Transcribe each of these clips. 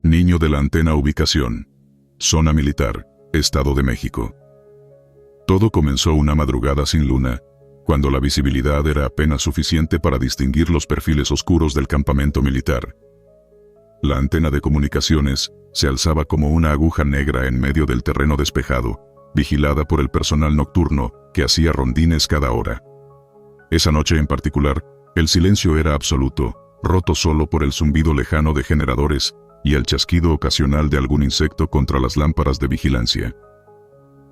Niño de la antena. Ubicación: Zona Militar, Estado de México. Todo comenzó una madrugada sin luna, cuando la visibilidad era apenas suficiente para distinguir los perfiles oscuros del campamento militar. La antena de comunicaciones se alzaba como una aguja negra en medio del terreno despejado, vigilada por el personal nocturno que hacía rondines cada hora. Esa noche en particular, el silencio era absoluto, roto solo por el zumbido lejano de generadores y el chasquido ocasional de algún insecto contra las lámparas de vigilancia.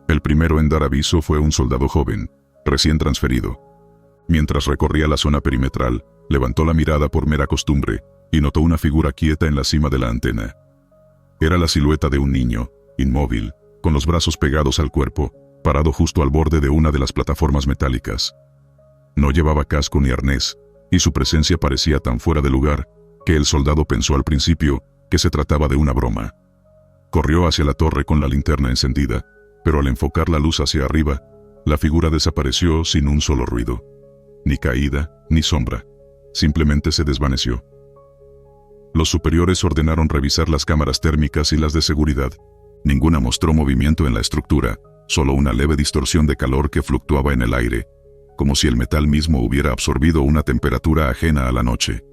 El primero en dar aviso fue un soldado joven, recién transferido. Mientras recorría la zona perimetral, levantó la mirada por mera costumbre y notó una figura quieta en la cima de la antena. Era la silueta de un niño, inmóvil, con los brazos pegados al cuerpo, parado justo al borde de una de las plataformas metálicas. No llevaba casco ni arnés, y su presencia parecía tan fuera de lugar, que el soldado pensó al principio que se trataba de una broma. Corrió hacia la torre con la linterna encendida, pero al enfocar la luz hacia arriba, la figura desapareció sin un solo ruido. Ni caída, ni sombra. Simplemente se desvaneció. Los superiores ordenaron revisar las cámaras térmicas y las de seguridad. Ninguna mostró movimiento en la estructura, solo una leve distorsión de calor que fluctuaba en el aire, como si el metal mismo hubiera absorbido una temperatura ajena a la noche.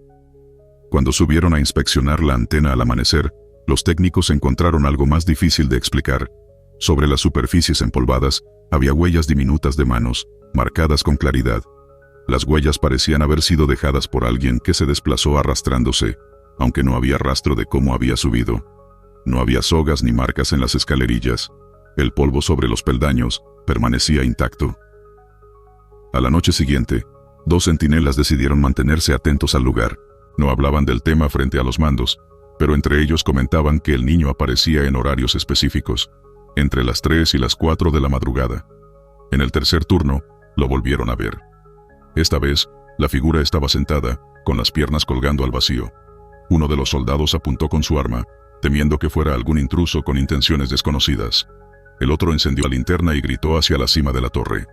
Cuando subieron a inspeccionar la antena al amanecer, los técnicos encontraron algo más difícil de explicar. Sobre las superficies empolvadas, había huellas diminutas de manos, marcadas con claridad. Las huellas parecían haber sido dejadas por alguien que se desplazó arrastrándose, aunque no había rastro de cómo había subido. No había sogas ni marcas en las escalerillas. El polvo sobre los peldaños permanecía intacto. A la noche siguiente, 2 centinelas decidieron mantenerse atentos al lugar. No hablaban del tema frente a los mandos, pero entre ellos comentaban que el niño aparecía en horarios específicos, entre las 3 y las 4 de la madrugada. En el tercer turno, lo volvieron a ver. Esta vez, la figura estaba sentada, con las piernas colgando al vacío. Uno de los soldados apuntó con su arma, temiendo que fuera algún intruso con intenciones desconocidas. El otro encendió la linterna y gritó hacia la cima de la torre.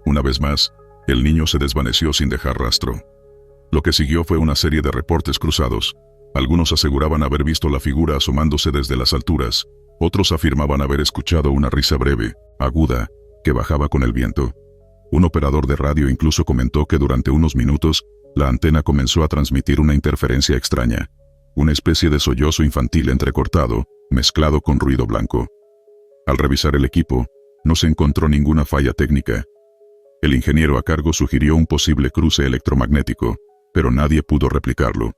Una vez más, el niño se desvaneció sin dejar rastro. Lo que siguió fue una serie de reportes cruzados. Algunos aseguraban haber visto la figura asomándose desde las alturas, otros afirmaban haber escuchado una risa breve, aguda, que bajaba con el viento. Un operador de radio incluso comentó que durante unos minutos, la antena comenzó a transmitir una interferencia extraña, una especie de sollozo infantil entrecortado, mezclado con ruido blanco. Al revisar el equipo, no se encontró ninguna falla técnica. El ingeniero a cargo sugirió un posible cruce electromagnético, pero nadie pudo replicarlo.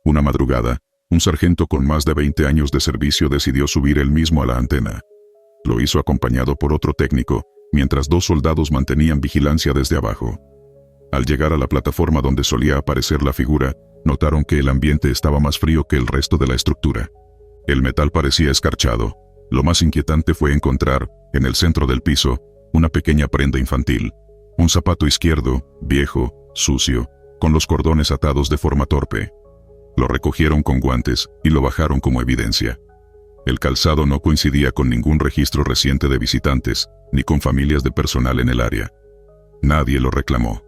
Una madrugada, un sargento con más de 20 años de servicio decidió subir él mismo a la antena. Lo hizo acompañado por otro técnico, mientras 2 soldados mantenían vigilancia desde abajo. Al llegar a la plataforma donde solía aparecer la figura, notaron que el ambiente estaba más frío que el resto de la estructura. El metal parecía escarchado. Lo más inquietante fue encontrar, en el centro del piso, una pequeña prenda infantil. Un zapato izquierdo, viejo, sucio, con los cordones atados de forma torpe. Lo recogieron con guantes y lo bajaron como evidencia. El calzado no coincidía con ningún registro reciente de visitantes, ni con familias de personal en el área. Nadie lo reclamó.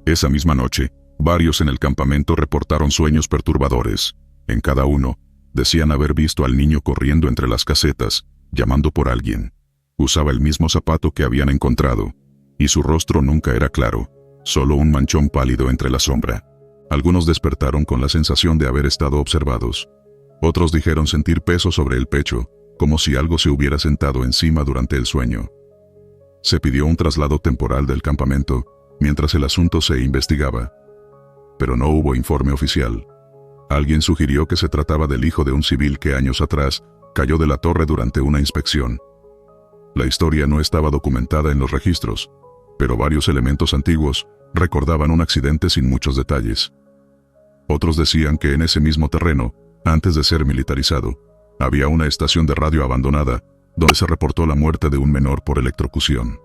Esa misma noche, varios en el campamento reportaron sueños perturbadores. En cada uno, decían haber visto al niño corriendo entre las casetas, llamando por alguien. Usaba el mismo zapato que habían encontrado, y su rostro nunca era claro, solo un manchón pálido entre la sombra. Algunos despertaron con la sensación de haber estado observados. Otros dijeron sentir peso sobre el pecho, como si algo se hubiera sentado encima durante el sueño. Se pidió un traslado temporal del campamento, mientras el asunto se investigaba. Pero no hubo informe oficial. Alguien sugirió que se trataba del hijo de un civil que años atrás cayó de la torre durante una inspección. La historia no estaba documentada en los registros, pero varios elementos antiguos recordaban un accidente sin muchos detalles. Otros decían que en ese mismo terreno, antes de ser militarizado, había una estación de radio abandonada, donde se reportó la muerte de un menor por electrocución.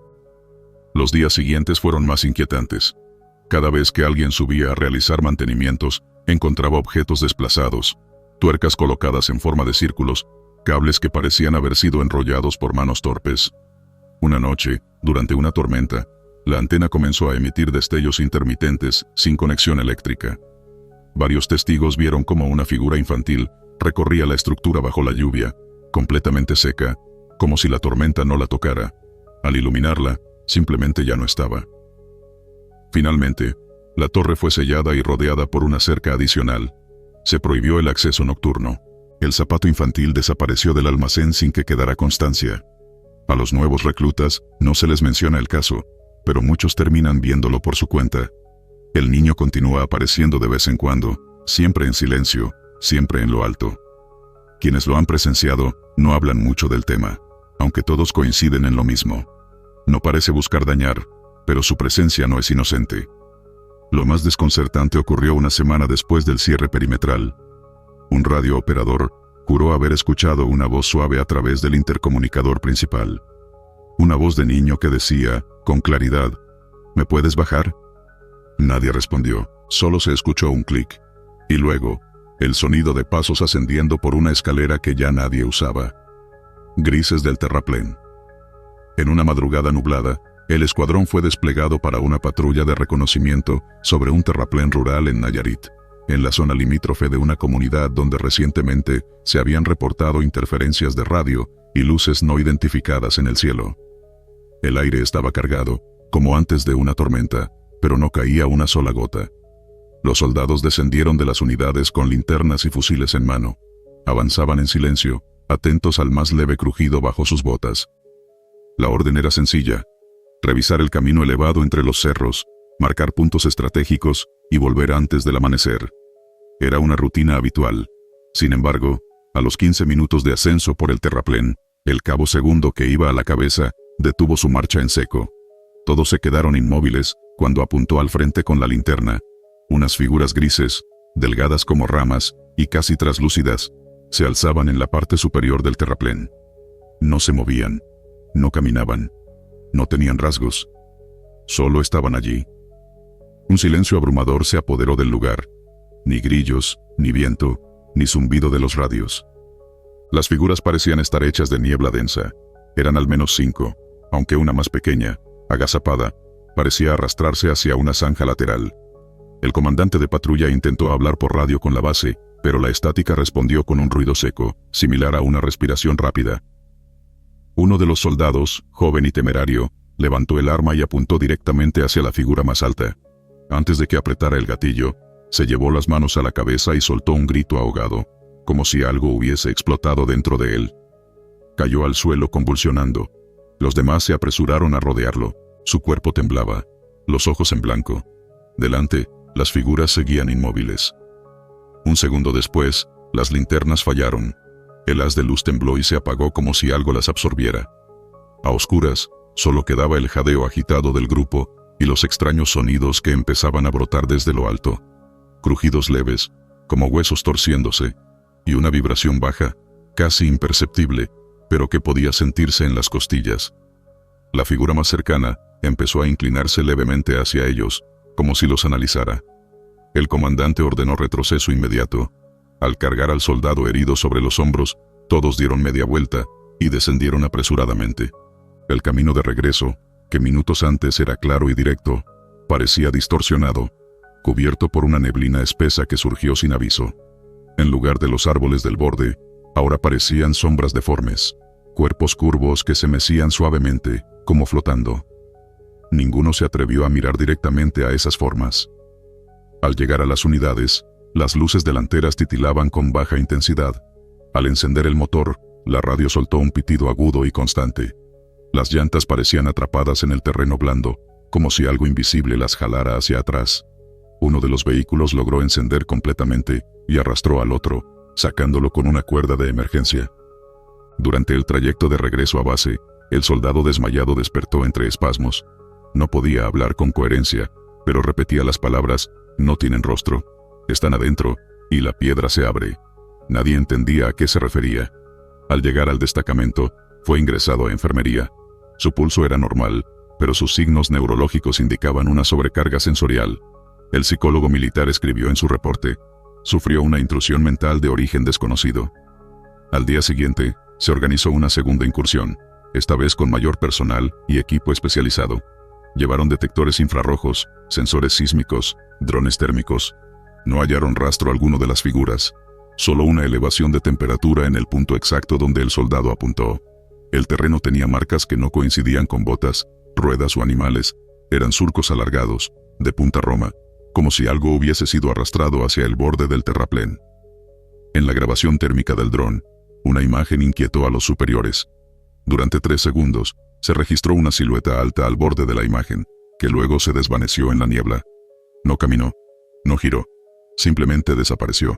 Los días siguientes fueron más inquietantes. Cada vez que alguien subía a realizar mantenimientos, encontraba objetos desplazados, tuercas colocadas en forma de círculos, cables que parecían haber sido enrollados por manos torpes. Una noche, durante una tormenta, la antena comenzó a emitir destellos intermitentes, sin conexión eléctrica. Varios testigos vieron cómo una figura infantil Recorría la estructura bajo la lluvia, completamente seca, como si la tormenta no la tocara. Al iluminarla, simplemente ya no estaba. Finalmente, la torre fue sellada y rodeada por una cerca adicional. Se prohibió el acceso nocturno. El zapato infantil desapareció del almacén sin que quedara constancia. A los nuevos reclutas no se les menciona el caso, pero muchos terminan viéndolo por su cuenta. El niño continúa apareciendo de vez en cuando, siempre en silencio, siempre en lo alto. Quienes lo han presenciado no hablan mucho del tema, aunque todos coinciden en lo mismo. No parece buscar dañar, pero su presencia no es inocente. Lo más desconcertante ocurrió una semana después del cierre perimetral. Un radiooperador juró haber escuchado una voz suave a través del intercomunicador principal. Una voz de niño que decía, con claridad, ¿me puedes bajar? Nadie respondió, solo se escuchó un clic. Y luego, el sonido de pasos ascendiendo por una escalera que ya nadie usaba. Grises del terraplén. En una madrugada nublada, el escuadrón fue desplegado para una patrulla de reconocimiento sobre un terraplén rural en Nayarit, en la zona limítrofe de una comunidad donde recientemente se habían reportado interferencias de radio y luces no identificadas en el cielo. El aire estaba cargado, como antes de una tormenta, pero no caía una sola gota. Los soldados descendieron de las unidades con linternas y fusiles en mano. Avanzaban en silencio, atentos al más leve crujido bajo sus botas. La orden era sencilla: revisar el camino elevado entre los cerros, marcar puntos estratégicos y volver antes del amanecer. Era una rutina habitual. Sin embargo, a los 15 minutos de ascenso por el terraplén, el cabo segundo que iba a la cabeza detuvo su marcha en seco. Todos se quedaron inmóviles cuando apuntó al frente con la linterna. Unas figuras grises, delgadas como ramas y casi traslúcidas, se alzaban en la parte superior del terraplén. No se movían, no caminaban, no tenían rasgos. Solo estaban allí. Un silencio abrumador se apoderó del lugar. Ni grillos, ni viento, ni zumbido de los radios. Las figuras parecían estar hechas de niebla densa. Eran al menos 5, aunque una más pequeña, agazapada, parecía arrastrarse hacia una zanja lateral. El comandante de patrulla intentó hablar por radio con la base, pero la estática respondió con un ruido seco, similar a una respiración rápida. Uno de los soldados, joven y temerario, levantó el arma y apuntó directamente hacia la figura más alta. Antes de que apretara el gatillo, se llevó las manos a la cabeza y soltó un grito ahogado, como si algo hubiese explotado dentro de él. Cayó al suelo convulsionando. Los demás se apresuraron a rodearlo. Su cuerpo temblaba, los ojos en blanco. Delante, las figuras seguían inmóviles. Un segundo después, las linternas fallaron. El haz de luz tembló y se apagó como si algo las absorbiera. A oscuras, solo quedaba el jadeo agitado del grupo y los extraños sonidos que empezaban a brotar desde lo alto. Crujidos leves, como huesos torciéndose, y una vibración baja, casi imperceptible, pero que podía sentirse en las costillas. La figura más cercana empezó a inclinarse levemente hacia ellos, como si los analizara. El comandante ordenó retroceso inmediato. Al cargar al soldado herido sobre los hombros, todos dieron media vuelta y descendieron apresuradamente. El camino de regreso, que minutos antes era claro y directo, parecía distorsionado, cubierto por una neblina espesa que surgió sin aviso. En lugar de los árboles del borde, ahora parecían sombras deformes, cuerpos curvos que se mecían suavemente, como flotando. Ninguno se atrevió a mirar directamente a esas formas. Al llegar a las unidades, las luces delanteras titilaban con baja intensidad. Al encender el motor, la radio soltó un pitido agudo y constante. Las llantas parecían atrapadas en el terreno blando, como si algo invisible las jalara hacia atrás. Uno de los vehículos logró encender completamente y arrastró al otro, sacándolo con una cuerda de emergencia. Durante el trayecto de regreso a base, el soldado desmayado despertó entre espasmos. No podía hablar con coherencia, pero repetía las palabras: no tienen rostro, están adentro, y la piedra se abre. Nadie entendía a qué se refería. Al llegar al destacamento, fue ingresado a enfermería. Su pulso era normal, pero sus signos neurológicos indicaban una sobrecarga sensorial. El psicólogo militar escribió en su reporte: sufrió una intrusión mental de origen desconocido. Al día siguiente, se organizó una segunda incursión, esta vez con mayor personal y equipo especializado. Llevaron detectores infrarrojos, sensores sísmicos, drones térmicos. No hallaron rastro alguno de las figuras. Solo una elevación de temperatura en el punto exacto donde el soldado apuntó. El terreno tenía marcas que no coincidían con botas, ruedas o animales. Eran surcos alargados, de punta Roma, como si algo hubiese sido arrastrado hacia el borde del terraplén. En la grabación térmica del dron, una imagen inquietó a los superiores. Durante 3 segundos, se registró una silueta alta al borde de la imagen, que luego se desvaneció en la niebla. No caminó, no giró, simplemente desapareció.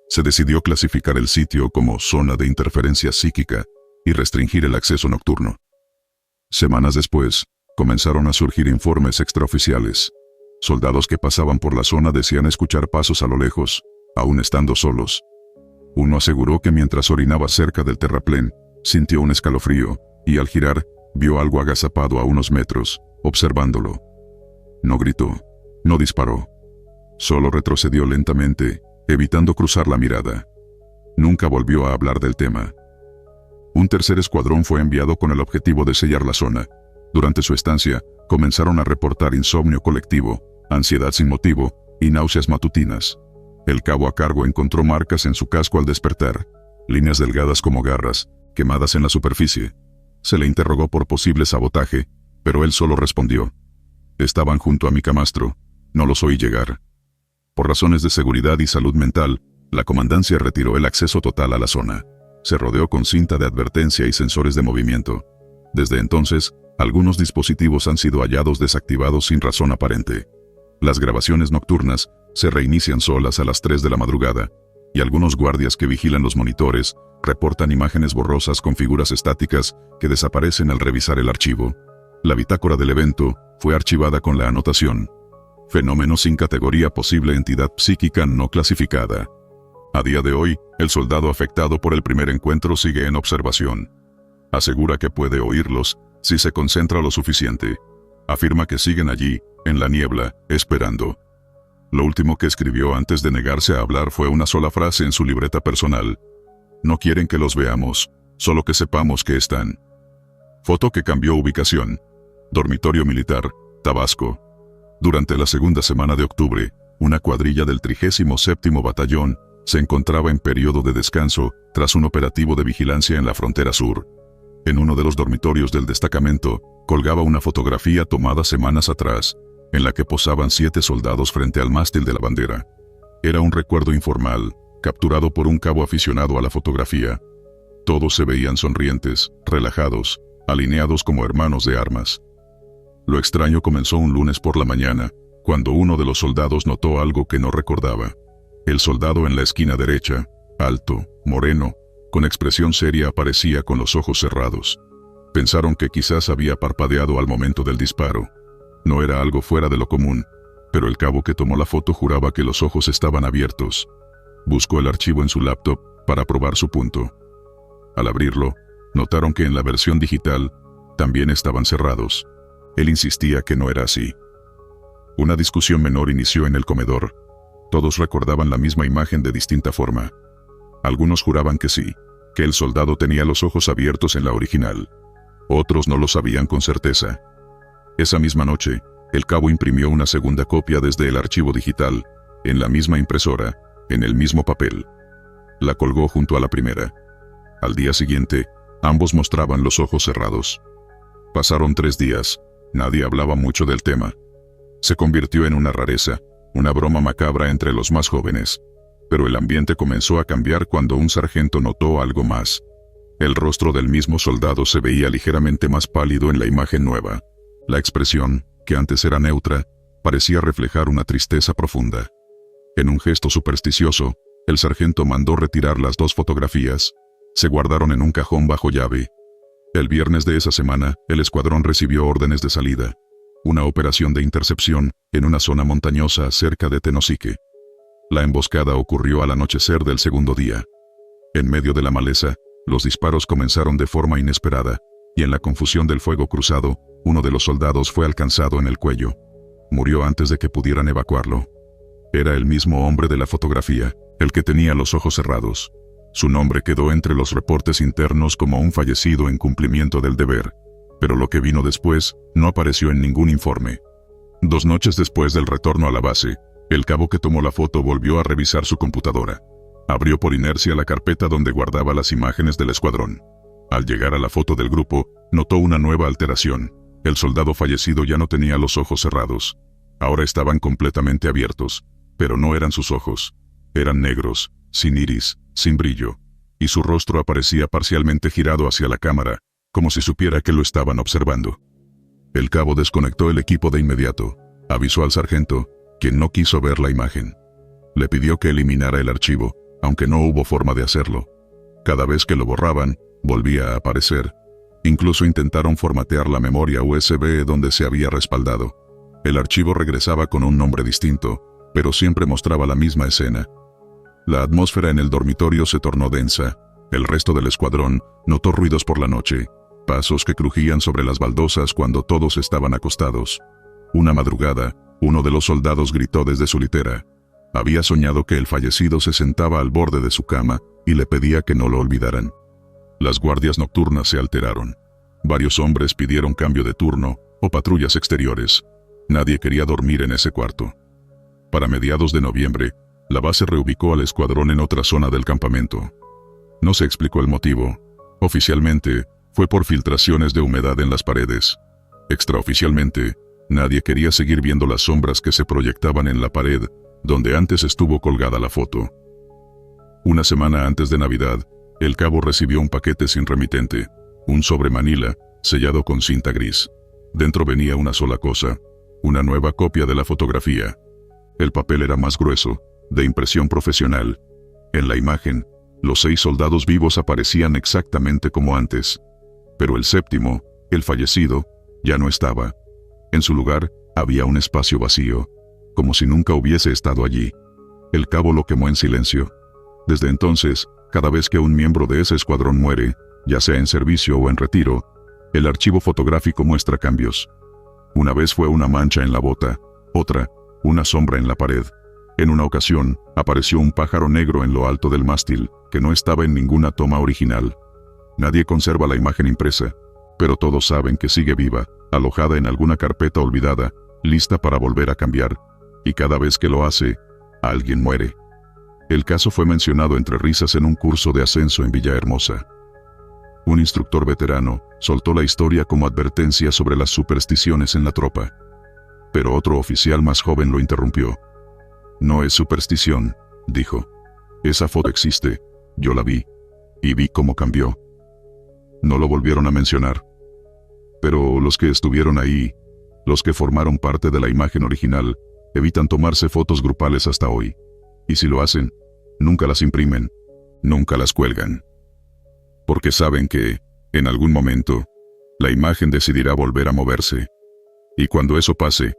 Se decidió clasificar el sitio como zona de interferencia psíquica y restringir el acceso nocturno. Semanas después, comenzaron a surgir informes extraoficiales. Soldados que pasaban por la zona decían escuchar pasos a lo lejos, aún estando solos. Uno aseguró que mientras orinaba cerca del terraplén, sintió un escalofrío, y al girar, vio algo agazapado a unos metros, observándolo. No gritó, no disparó. Solo retrocedió lentamente, evitando cruzar la mirada. Nunca volvió a hablar del tema. Un tercer escuadrón fue enviado con el objetivo de sellar la zona. Durante su estancia, comenzaron a reportar insomnio colectivo, ansiedad sin motivo y náuseas matutinas. El cabo a cargo encontró marcas en su casco al despertar, líneas delgadas como garras, quemadas en la superficie. Se le interrogó por posible sabotaje, pero él solo respondió: «Estaban junto a mi camastro, no los oí llegar». Por razones de seguridad y salud mental, la comandancia retiró el acceso total a la zona. Se rodeó con cinta de advertencia y sensores de movimiento. Desde entonces, algunos dispositivos han sido hallados desactivados sin razón aparente. Las grabaciones nocturnas se reinician solas a las 3 de la madrugada, y algunos guardias que vigilan los monitores reportan imágenes borrosas con figuras estáticas que desaparecen al revisar el archivo. La bitácora del evento fue archivada con la anotación: fenómeno sin categoría, posible entidad psíquica no clasificada. A día de hoy, el soldado afectado por el primer encuentro sigue en observación. Asegura que puede oírlos si se concentra lo suficiente. Afirma que siguen allí, en la niebla, esperando. Lo último que escribió antes de negarse a hablar fue una sola frase en su libreta personal: «No quieren que los veamos, solo que sepamos que están». Foto que cambió ubicación. Dormitorio militar, Tabasco. Durante la segunda semana de octubre, una cuadrilla del 37º Batallón se encontraba en periodo de descanso tras un operativo de vigilancia en la frontera sur. En uno de los dormitorios del destacamento colgaba una fotografía tomada semanas atrás, en la que posaban 7 soldados frente al mástil de la bandera. Era un recuerdo informal, capturado por un cabo aficionado a la fotografía. Todos se veían sonrientes, relajados, alineados como hermanos de armas. Lo extraño comenzó un lunes por la mañana, cuando uno de los soldados notó algo que no recordaba. El soldado en la esquina derecha, alto, moreno, con expresión seria, aparecía con los ojos cerrados. Pensaron que quizás había parpadeado al momento del disparo. No era algo fuera de lo común, pero el cabo que tomó la foto juraba que los ojos estaban abiertos. Buscó el archivo en su laptop para probar su punto. Al abrirlo, notaron que en la versión digital también estaban cerrados. Él insistía que no era así. Una discusión menor inició en el comedor. Todos recordaban la misma imagen de distinta forma. Algunos juraban que sí, que el soldado tenía los ojos abiertos en la original. Otros no lo sabían con certeza. Esa misma noche, el cabo imprimió una segunda copia desde el archivo digital, en la misma impresora, en el mismo papel. La colgó junto a la primera. Al día siguiente, ambos mostraban los ojos cerrados. Pasaron 3 días, nadie hablaba mucho del tema. Se convirtió en una rareza, una broma macabra entre los más jóvenes. Pero el ambiente comenzó a cambiar cuando un sargento notó algo más. El rostro del mismo soldado se veía ligeramente más pálido en la imagen nueva. La expresión, que antes era neutra, parecía reflejar una tristeza profunda. En un gesto supersticioso, el sargento mandó retirar las 2 fotografías. Se guardaron en un cajón bajo llave. El viernes de esa semana, el escuadrón recibió órdenes de salida. Una operación de intercepción en una zona montañosa cerca de Tenosique. La emboscada ocurrió al anochecer del segundo día. En medio de la maleza, los disparos comenzaron de forma inesperada, y en la confusión del fuego cruzado, uno de los soldados fue alcanzado en el cuello. Murió antes de que pudieran evacuarlo. Era el mismo hombre de la fotografía, el que tenía los ojos cerrados. Su nombre quedó entre los reportes internos como un fallecido en cumplimiento del deber, pero lo que vino después no apareció en ningún informe. 2 noches después del retorno a la base, el cabo que tomó la foto volvió a revisar su computadora. Abrió por inercia la carpeta donde guardaba las imágenes del escuadrón. Al llegar a la foto del grupo, notó una nueva alteración. El soldado fallecido ya no tenía los ojos cerrados. Ahora estaban completamente abiertos, pero no eran sus ojos. Eran negros, sin iris, sin brillo, y su rostro aparecía parcialmente girado hacia la cámara, como si supiera que lo estaban observando. El cabo desconectó el equipo de inmediato, avisó al sargento, quien no quiso ver la imagen. Le pidió que eliminara el archivo, aunque no hubo forma de hacerlo. Cada vez que lo borraban, volvía a aparecer. Incluso intentaron formatear la memoria USB donde se había respaldado. El archivo regresaba con un nombre distinto, pero siempre mostraba la misma escena. La atmósfera en el dormitorio se tornó densa. El resto del escuadrón notó ruidos por la noche, pasos que crujían sobre las baldosas cuando todos estaban acostados. Una madrugada, uno de los soldados gritó desde su litera. Había soñado que el fallecido se sentaba al borde de su cama y le pedía que no lo olvidaran. Las guardias nocturnas se alteraron. Varios hombres pidieron cambio de turno o patrullas exteriores. Nadie quería dormir en ese cuarto. Para mediados de noviembre, la base reubicó al escuadrón en otra zona del campamento. No se explicó el motivo. Oficialmente, fue por filtraciones de humedad en las paredes. Extraoficialmente, nadie quería seguir viendo las sombras que se proyectaban en la pared, donde antes estuvo colgada la foto. Una semana antes de Navidad, el cabo recibió un paquete sin remitente, un sobre Manila, sellado con cinta gris. Dentro venía una sola cosa, una nueva copia de la fotografía. El papel era más grueso, de impresión profesional. En la imagen, los 6 soldados vivos aparecían exactamente como antes. Pero el séptimo, el fallecido, ya no estaba. En su lugar, había un espacio vacío, como si nunca hubiese estado allí. El cabo lo quemó en silencio. Desde entonces, cada vez que un miembro de ese escuadrón muere, ya sea en servicio o en retiro, el archivo fotográfico muestra cambios. Una vez fue una mancha en la bota, otra, una sombra en la pared. En una ocasión, apareció un pájaro negro en lo alto del mástil, que no estaba en ninguna toma original. Nadie conserva la imagen impresa, pero todos saben que sigue viva, alojada en alguna carpeta olvidada, lista para volver a cambiar. Y cada vez que lo hace, alguien muere. El caso fue mencionado entre risas en un curso de ascenso en Villahermosa. Un instructor veterano soltó la historia como advertencia sobre las supersticiones en la tropa. Pero otro oficial más joven lo interrumpió. No es superstición, dijo. Esa foto existe, yo la vi, y vi cómo cambió. No lo volvieron a mencionar. Pero los que estuvieron ahí, los que formaron parte de la imagen original, evitan tomarse fotos grupales hasta hoy. Y si lo hacen, nunca las imprimen, nunca las cuelgan. Porque saben que, en algún momento, la imagen decidirá volver a moverse. Y cuando eso pase,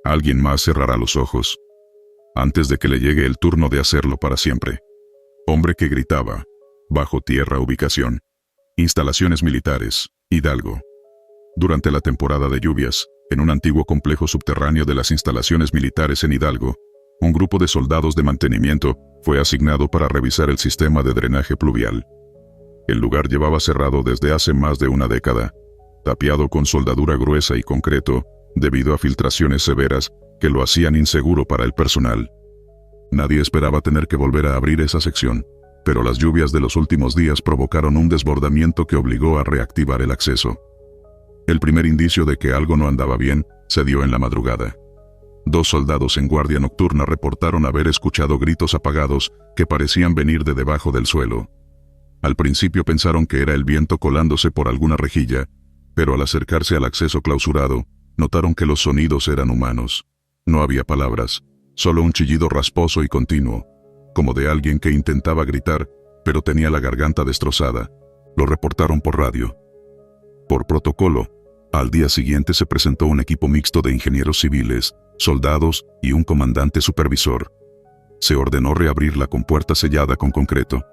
alguien más cerrará los ojos, antes de que le llegue el turno de hacerlo para siempre. Hombre que gritaba, bajo tierra ubicación. Instalaciones militares, Hidalgo. Durante la temporada de lluvias, en un antiguo complejo subterráneo de las instalaciones militares en Hidalgo, un grupo de soldados de mantenimiento fue asignado para revisar el sistema de drenaje pluvial. El lugar llevaba cerrado desde hace más de una década, tapiado con soldadura gruesa y concreto, debido a filtraciones severas que lo hacían inseguro para el personal. Nadie esperaba tener que volver a abrir esa sección, pero las lluvias de los últimos días provocaron un desbordamiento que obligó a reactivar el acceso. El primer indicio de que algo no andaba bien se dio en la madrugada. 2 soldados en guardia nocturna reportaron haber escuchado gritos apagados que parecían venir de debajo del suelo. Al principio pensaron que era el viento colándose por alguna rejilla, pero al acercarse al acceso clausurado, notaron que los sonidos eran humanos. No había palabras, solo un chillido rasposo y continuo, como de alguien que intentaba gritar, pero tenía la garganta destrozada. Lo reportaron por radio. Por protocolo, al día siguiente se presentó un equipo mixto de ingenieros civiles, soldados y un comandante supervisor. Se ordenó reabrir la compuerta sellada con concreto.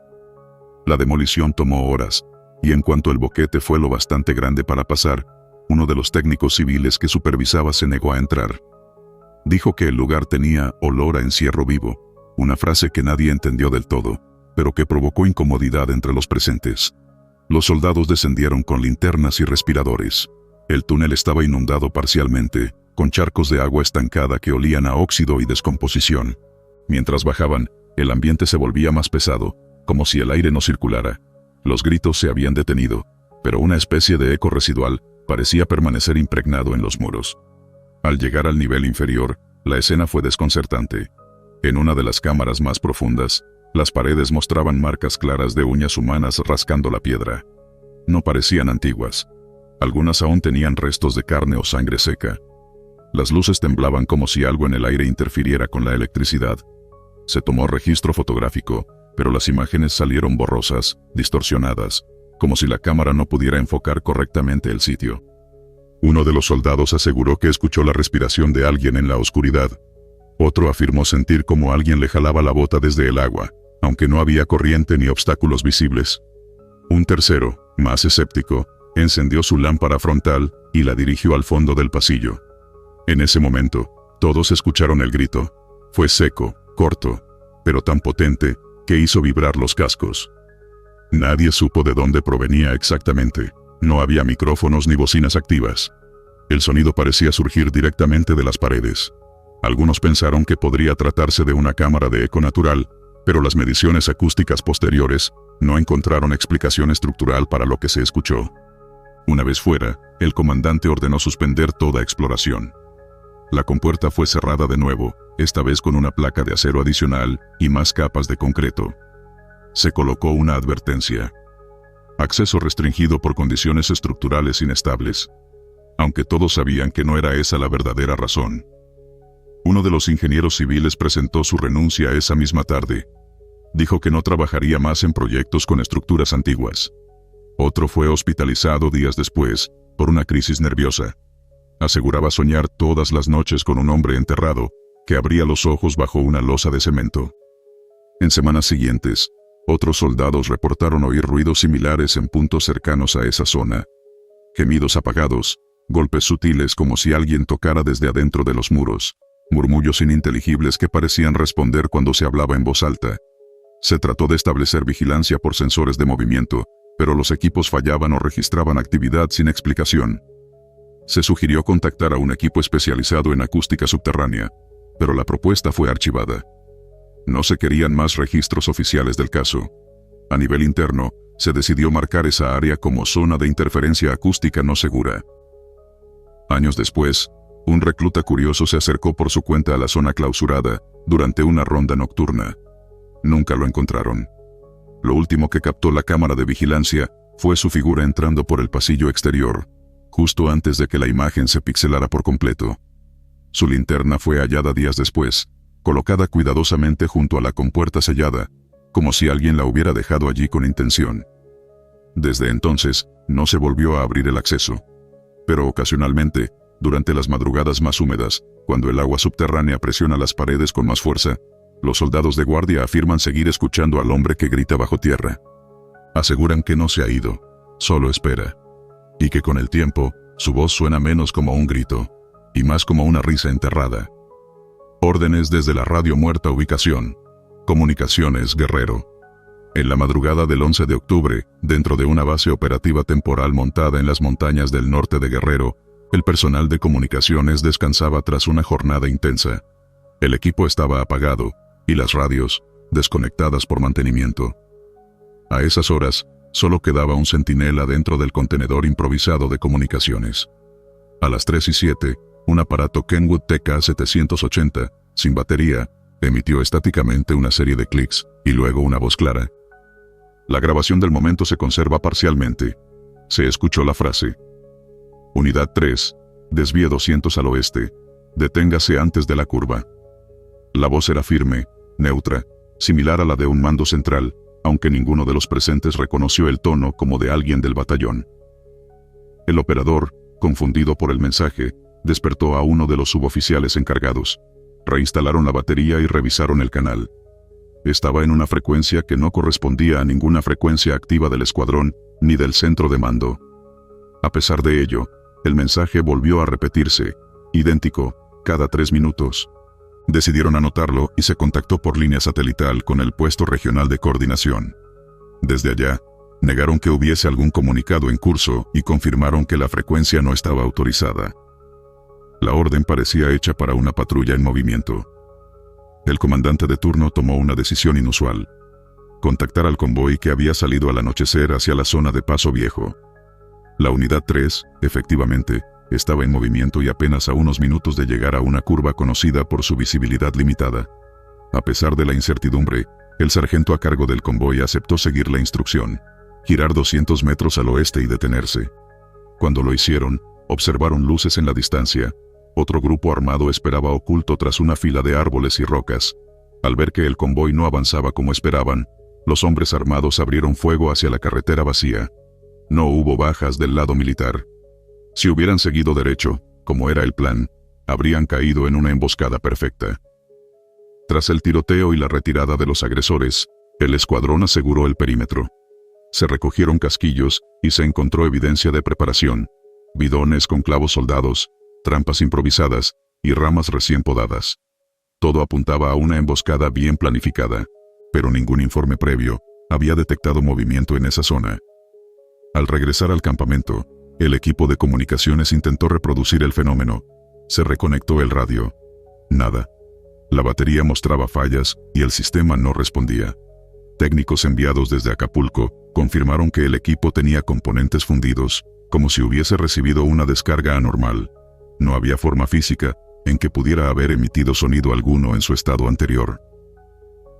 La demolición tomó horas, y en cuanto el boquete fue lo bastante grande para pasar, uno de los técnicos civiles que supervisaba se negó a entrar. Dijo que el lugar tenía olor a encierro vivo, una frase que nadie entendió del todo, pero que provocó incomodidad entre los presentes. Los soldados descendieron con linternas y respiradores. El túnel estaba inundado parcialmente, con charcos de agua estancada que olían a óxido y descomposición. Mientras bajaban, El ambiente se volvía más pesado, como si el aire no circulara. Los gritos se habían detenido, pero una especie de eco residual parecía permanecer impregnado en los muros. Al llegar al nivel inferior, la escena fue desconcertante. En una de las cámaras más profundas, las paredes mostraban marcas claras de uñas humanas rascando la piedra. No parecían antiguas. Algunas aún tenían restos de carne o sangre seca. Las luces temblaban como si algo en el aire interfiriera con la electricidad. Se tomó registro fotográfico, pero las imágenes salieron borrosas, distorsionadas, como si la cámara no pudiera enfocar correctamente el sitio. Uno de los soldados aseguró que escuchó la respiración de alguien en la oscuridad. Otro afirmó sentir como alguien le jalaba la bota desde el agua, aunque no había corriente ni obstáculos visibles. Un tercero, más escéptico, encendió su lámpara frontal y la dirigió al fondo del pasillo. En ese momento, todos escucharon el grito. Fue seco, corto, pero tan potente que hizo vibrar los cascos. Nadie supo de dónde provenía exactamente. No había micrófonos ni bocinas activas. El sonido parecía surgir directamente de las paredes. Algunos pensaron que podría tratarse de una cámara de eco natural, pero las mediciones acústicas posteriores no encontraron explicación estructural para lo que se escuchó. Una vez fuera, el comandante ordenó suspender toda exploración. La compuerta fue cerrada de nuevo, esta vez con una placa de acero adicional y más capas de concreto. Se colocó una advertencia. Acceso restringido por condiciones estructurales inestables. Aunque todos sabían que no era esa la verdadera razón. Uno de los ingenieros civiles presentó su renuncia esa misma tarde. Dijo que no trabajaría más en proyectos con estructuras antiguas. Otro fue hospitalizado días después, por una crisis nerviosa. Aseguraba soñar todas las noches con un hombre enterrado, que abría los ojos bajo una losa de cemento. En semanas siguientes, otros soldados reportaron oír ruidos similares en puntos cercanos a esa zona. Gemidos apagados, golpes sutiles como si alguien tocara desde adentro de los muros, murmullos ininteligibles que parecían responder cuando se hablaba en voz alta. Se trató de establecer vigilancia por sensores de movimiento, pero los equipos fallaban o registraban actividad sin explicación. Se sugirió contactar a un equipo especializado en acústica subterránea, pero la propuesta fue archivada. No se querían más registros oficiales del caso. A nivel interno, se decidió marcar esa área como zona de interferencia acústica no segura. Años después, un recluta curioso se acercó por su cuenta a la zona clausurada durante una ronda nocturna. Nunca lo encontraron. Lo último que captó la cámara de vigilancia fue su figura entrando por el pasillo exterior, justo antes de que la imagen se pixelara por completo. Su linterna fue hallada días después, colocada cuidadosamente junto a la compuerta sellada, como si alguien la hubiera dejado allí con intención. Desde entonces, no se volvió a abrir el acceso. Pero ocasionalmente, durante las madrugadas más húmedas, cuando el agua subterránea presiona las paredes con más fuerza, los soldados de guardia afirman seguir escuchando al hombre que grita bajo tierra. Aseguran que no se ha ido, solo espera. Y que con el tiempo, su voz suena menos como un grito, y más como una risa enterrada. Órdenes desde la radio muerta ubicación. Comunicaciones Guerrero. En la madrugada del 11 de octubre, dentro de una base operativa temporal montada en las montañas del norte de Guerrero, el personal de comunicaciones descansaba tras una jornada intensa. El equipo estaba apagado, y las radios, desconectadas por mantenimiento. A esas horas, solo quedaba un centinela dentro del contenedor improvisado de comunicaciones. A las 3:07, un aparato Kenwood TK-780, sin batería, emitió estáticamente una serie de clics, y luego una voz clara. La grabación del momento se conserva parcialmente. Se escuchó la frase: Unidad 3, desvíe 200 al oeste, deténgase antes de la curva. La voz era firme, neutra, similar a la de un mando central, aunque ninguno de los presentes reconoció el tono como de alguien del batallón. El operador, confundido por el mensaje, despertó a uno de los suboficiales encargados. Reinstalaron la batería y revisaron el canal. Estaba en una frecuencia que no correspondía a ninguna frecuencia activa del escuadrón, ni del centro de mando. A pesar de ello, el mensaje volvió a repetirse, idéntico, cada 3 minutos. Decidieron anotarlo y se contactó por línea satelital con el puesto regional de coordinación. Desde allá, negaron que hubiese algún comunicado en curso y confirmaron que la frecuencia no estaba autorizada. La orden parecía hecha para una patrulla en movimiento. El comandante de turno tomó una decisión inusual: contactar al convoy que había salido al anochecer hacia la zona de Paso Viejo. La unidad 3, efectivamente, estaba en movimiento y apenas a unos minutos de llegar a una curva conocida por su visibilidad limitada. A pesar de la incertidumbre, el sargento a cargo del convoy aceptó seguir la instrucción: girar 200 metros al oeste y detenerse. Cuando lo hicieron, observaron luces en la distancia. Otro grupo armado esperaba oculto tras una fila de árboles y rocas. Al ver que el convoy no avanzaba como esperaban, los hombres armados abrieron fuego hacia la carretera vacía. No hubo bajas del lado militar. Si hubieran seguido derecho, como era el plan, habrían caído en una emboscada perfecta. Tras el tiroteo y la retirada de los agresores, el escuadrón aseguró el perímetro. Se recogieron casquillos y se encontró evidencia de preparación: bidones con clavos soldados, trampas improvisadas y ramas recién podadas. Todo apuntaba a una emboscada bien planificada, pero ningún informe previo había detectado movimiento en esa zona. Al regresar al campamento, el equipo de comunicaciones intentó reproducir el fenómeno. Se reconectó el radio. Nada. La batería mostraba fallas y el sistema no respondía. Técnicos enviados desde Acapulco confirmaron que el equipo tenía componentes fundidos, como si hubiese recibido una descarga anormal. No había forma física en que pudiera haber emitido sonido alguno en su estado anterior.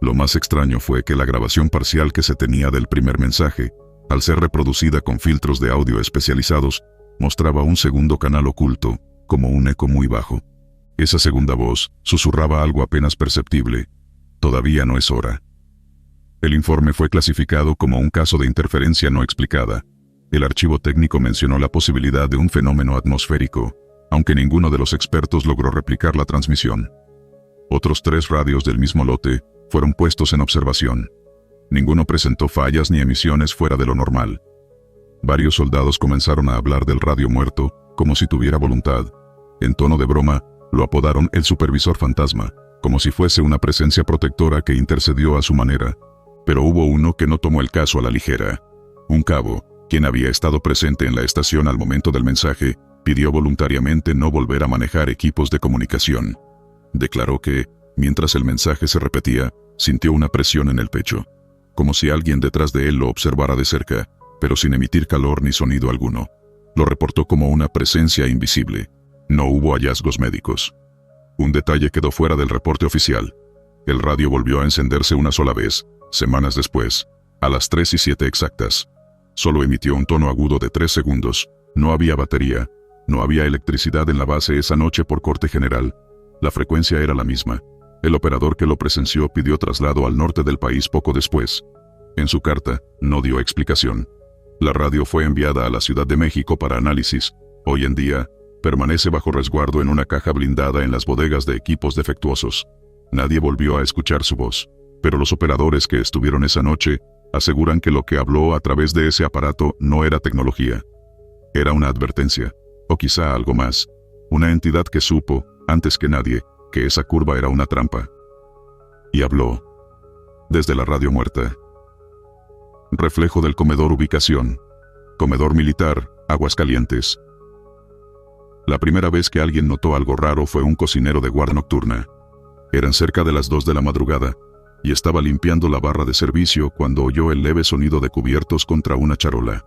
Lo más extraño fue que la grabación parcial que se tenía del primer mensaje, al ser reproducida con filtros de audio especializados, mostraba un segundo canal oculto, como un eco muy bajo. Esa segunda voz susurraba algo apenas perceptible: todavía no es hora. El informe fue clasificado como un caso de interferencia no explicada. El archivo técnico mencionó la posibilidad de un fenómeno atmosférico, aunque ninguno de los expertos logró replicar la transmisión. Otros 3 radios del mismo lote fueron puestos en observación. Ninguno presentó fallas ni emisiones fuera de lo normal. Varios soldados comenzaron a hablar del radio muerto, como si tuviera voluntad. En tono de broma, lo apodaron el supervisor fantasma, como si fuese una presencia protectora que intercedió a su manera. Pero hubo uno que no tomó el caso a la ligera. Un cabo, quien había estado presente en la estación al momento del mensaje, pidió voluntariamente no volver a manejar equipos de comunicación. Declaró que, mientras el mensaje se repetía, sintió una presión en el pecho, como si alguien detrás de él lo observara de cerca, pero sin emitir calor ni sonido alguno. Lo reportó como una presencia invisible. No hubo hallazgos médicos. Un detalle quedó fuera del reporte oficial. El radio volvió a encenderse una sola vez, semanas después, a las 3:07 exactas. Solo emitió un tono agudo de 3 segundos. No había batería. No había electricidad en la base esa noche por corte general. La frecuencia era la misma. El operador que lo presenció pidió traslado al norte del país poco después. En su carta, no dio explicación. La radio fue enviada a la Ciudad de México para análisis. Hoy en día, permanece bajo resguardo en una caja blindada en las bodegas de equipos defectuosos. Nadie volvió a escuchar su voz, pero los operadores que estuvieron esa noche aseguran que lo que habló a través de ese aparato no era tecnología. Era una advertencia, o quizá algo más. Una entidad que supo, antes que nadie, que esa curva era una trampa. Y habló. Desde la radio muerta. Reflejo del comedor ubicación. Comedor militar, Aguascalientes. La primera vez que alguien notó algo raro fue un cocinero de guardia nocturna. Eran cerca de las 2 de la madrugada, y estaba limpiando la barra de servicio cuando oyó el leve sonido de cubiertos contra una charola.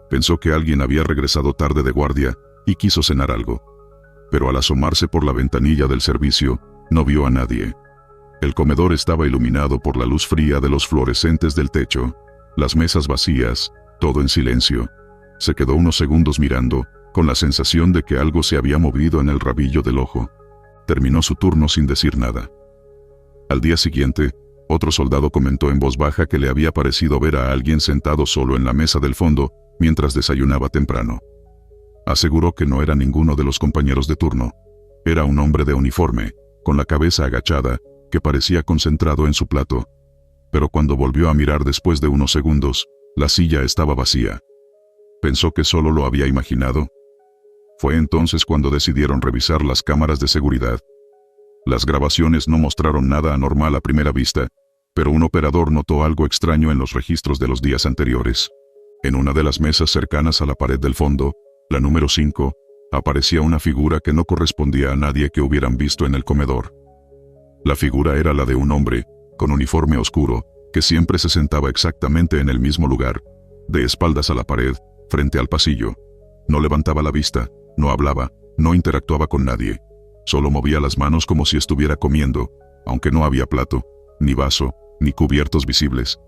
Pensó que alguien había regresado tarde de guardia y quiso cenar algo. Pero al asomarse por la ventanilla del servicio, no vio a nadie. El comedor estaba iluminado por la luz fría de los fluorescentes del techo, las mesas vacías, todo en silencio. Se quedó unos segundos mirando, con la sensación de que algo se había movido en el rabillo del ojo. Terminó su turno sin decir nada. Al día siguiente, otro soldado comentó en voz baja que le había parecido ver a alguien sentado solo en la mesa del fondo, mientras desayunaba temprano. Aseguró que no era ninguno de los compañeros de turno. Era un hombre de uniforme, con la cabeza agachada, que parecía concentrado en su plato. Pero cuando volvió a mirar después de unos segundos, la silla estaba vacía. Pensó que solo lo había imaginado. Fue entonces cuando decidieron revisar las cámaras de seguridad. Las grabaciones no mostraron nada anormal a primera vista, pero un operador notó algo extraño en los registros de los días anteriores. En una de las mesas cercanas a la pared del fondo, la número 5, aparecía una figura que no correspondía a nadie que hubieran visto en el comedor. La figura era la de un hombre, con uniforme oscuro, que siempre se sentaba exactamente en el mismo lugar, de espaldas a la pared, frente al pasillo. No levantaba la vista, no hablaba, no interactuaba con nadie. Solo movía las manos como si estuviera comiendo, aunque no había plato, ni vaso, ni cubiertos visibles.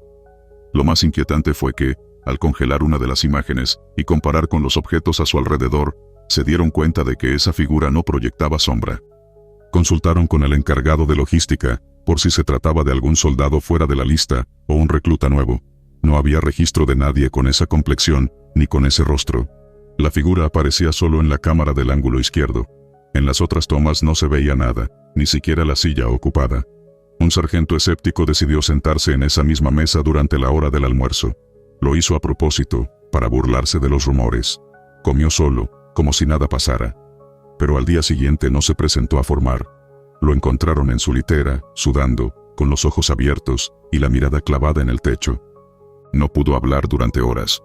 Lo más inquietante fue que, al congelar una de las imágenes y comparar con los objetos a su alrededor, se dieron cuenta de que esa figura no proyectaba sombra. Consultaron con el encargado de logística, por si se trataba de algún soldado fuera de la lista, o un recluta nuevo. No había registro de nadie con esa complexión, ni con ese rostro. La figura aparecía solo en la cámara del ángulo izquierdo. En las otras tomas no se veía nada, ni siquiera la silla ocupada. Un sargento escéptico decidió sentarse en esa misma mesa durante la hora del almuerzo. Lo hizo a propósito, para burlarse de los rumores. Comió solo, como si nada pasara. Pero al día siguiente no se presentó a formar. Lo encontraron en su litera, sudando, con los ojos abiertos y la mirada clavada en el techo. No pudo hablar durante horas.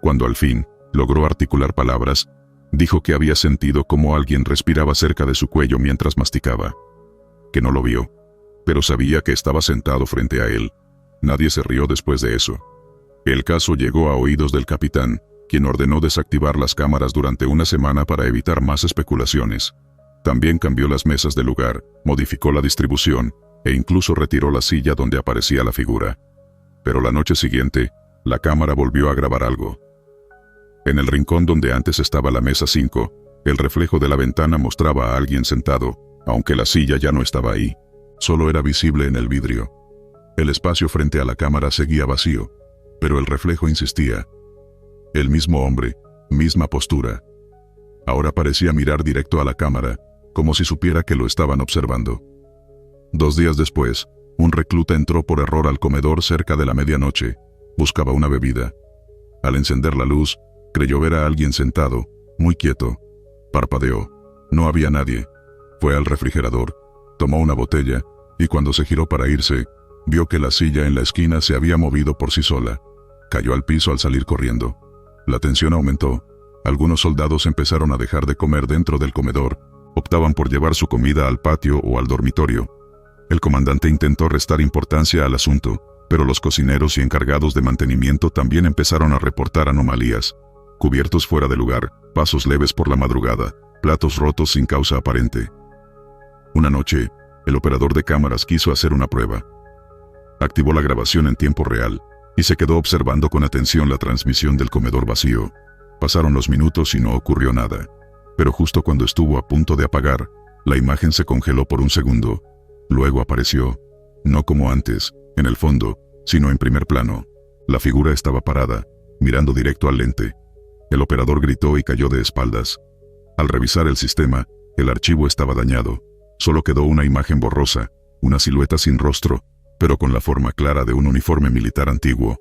Cuando al fin logró articular palabras, dijo que había sentido como alguien respiraba cerca de su cuello mientras masticaba. Que no lo vio, pero sabía que estaba sentado frente a él. Nadie se rió después de eso. El caso llegó a oídos del capitán, quien ordenó desactivar las cámaras durante una semana para evitar más especulaciones. También cambió las mesas de lugar, modificó la distribución, e incluso retiró la silla donde aparecía la figura. Pero la noche siguiente, la cámara volvió a grabar algo. En el rincón donde antes estaba la mesa 5, el reflejo de la ventana mostraba a alguien sentado, aunque la silla ya no estaba ahí. Solo era visible en el vidrio. El espacio frente a la cámara seguía vacío, pero el reflejo insistía. El mismo hombre, misma postura. Ahora parecía mirar directo a la cámara, como si supiera que lo estaban observando. 2 días después, un recluta entró por error al comedor cerca de la medianoche. Buscaba una bebida. Al encender la luz, creyó ver a alguien sentado, muy quieto. Parpadeó. No había nadie. Fue al refrigerador, tomó una botella, y cuando se giró para irse, vio que la silla en la esquina se había movido por sí sola. Cayó al piso al salir corriendo. La tensión aumentó. Algunos soldados empezaron a dejar de comer dentro del comedor, optaban por llevar su comida al patio o al dormitorio. El comandante intentó restar importancia al asunto, pero los cocineros y encargados de mantenimiento también empezaron a reportar anomalías. Cubiertos fuera de lugar, pasos leves por la madrugada, platos rotos sin causa aparente. Una noche, el operador de cámaras quiso hacer una prueba. Activó la grabación en tiempo real, y se quedó observando con atención la transmisión del comedor vacío. Pasaron los minutos y no ocurrió nada. Pero justo cuando estuvo a punto de apagar, la imagen se congeló por un segundo. Luego apareció, no como antes, en el fondo, sino en primer plano. La figura estaba parada, mirando directo al lente. El operador gritó y cayó de espaldas. Al revisar el sistema, el archivo estaba dañado. Solo quedó una imagen borrosa, una silueta sin rostro, pero con la forma clara de un uniforme militar antiguo.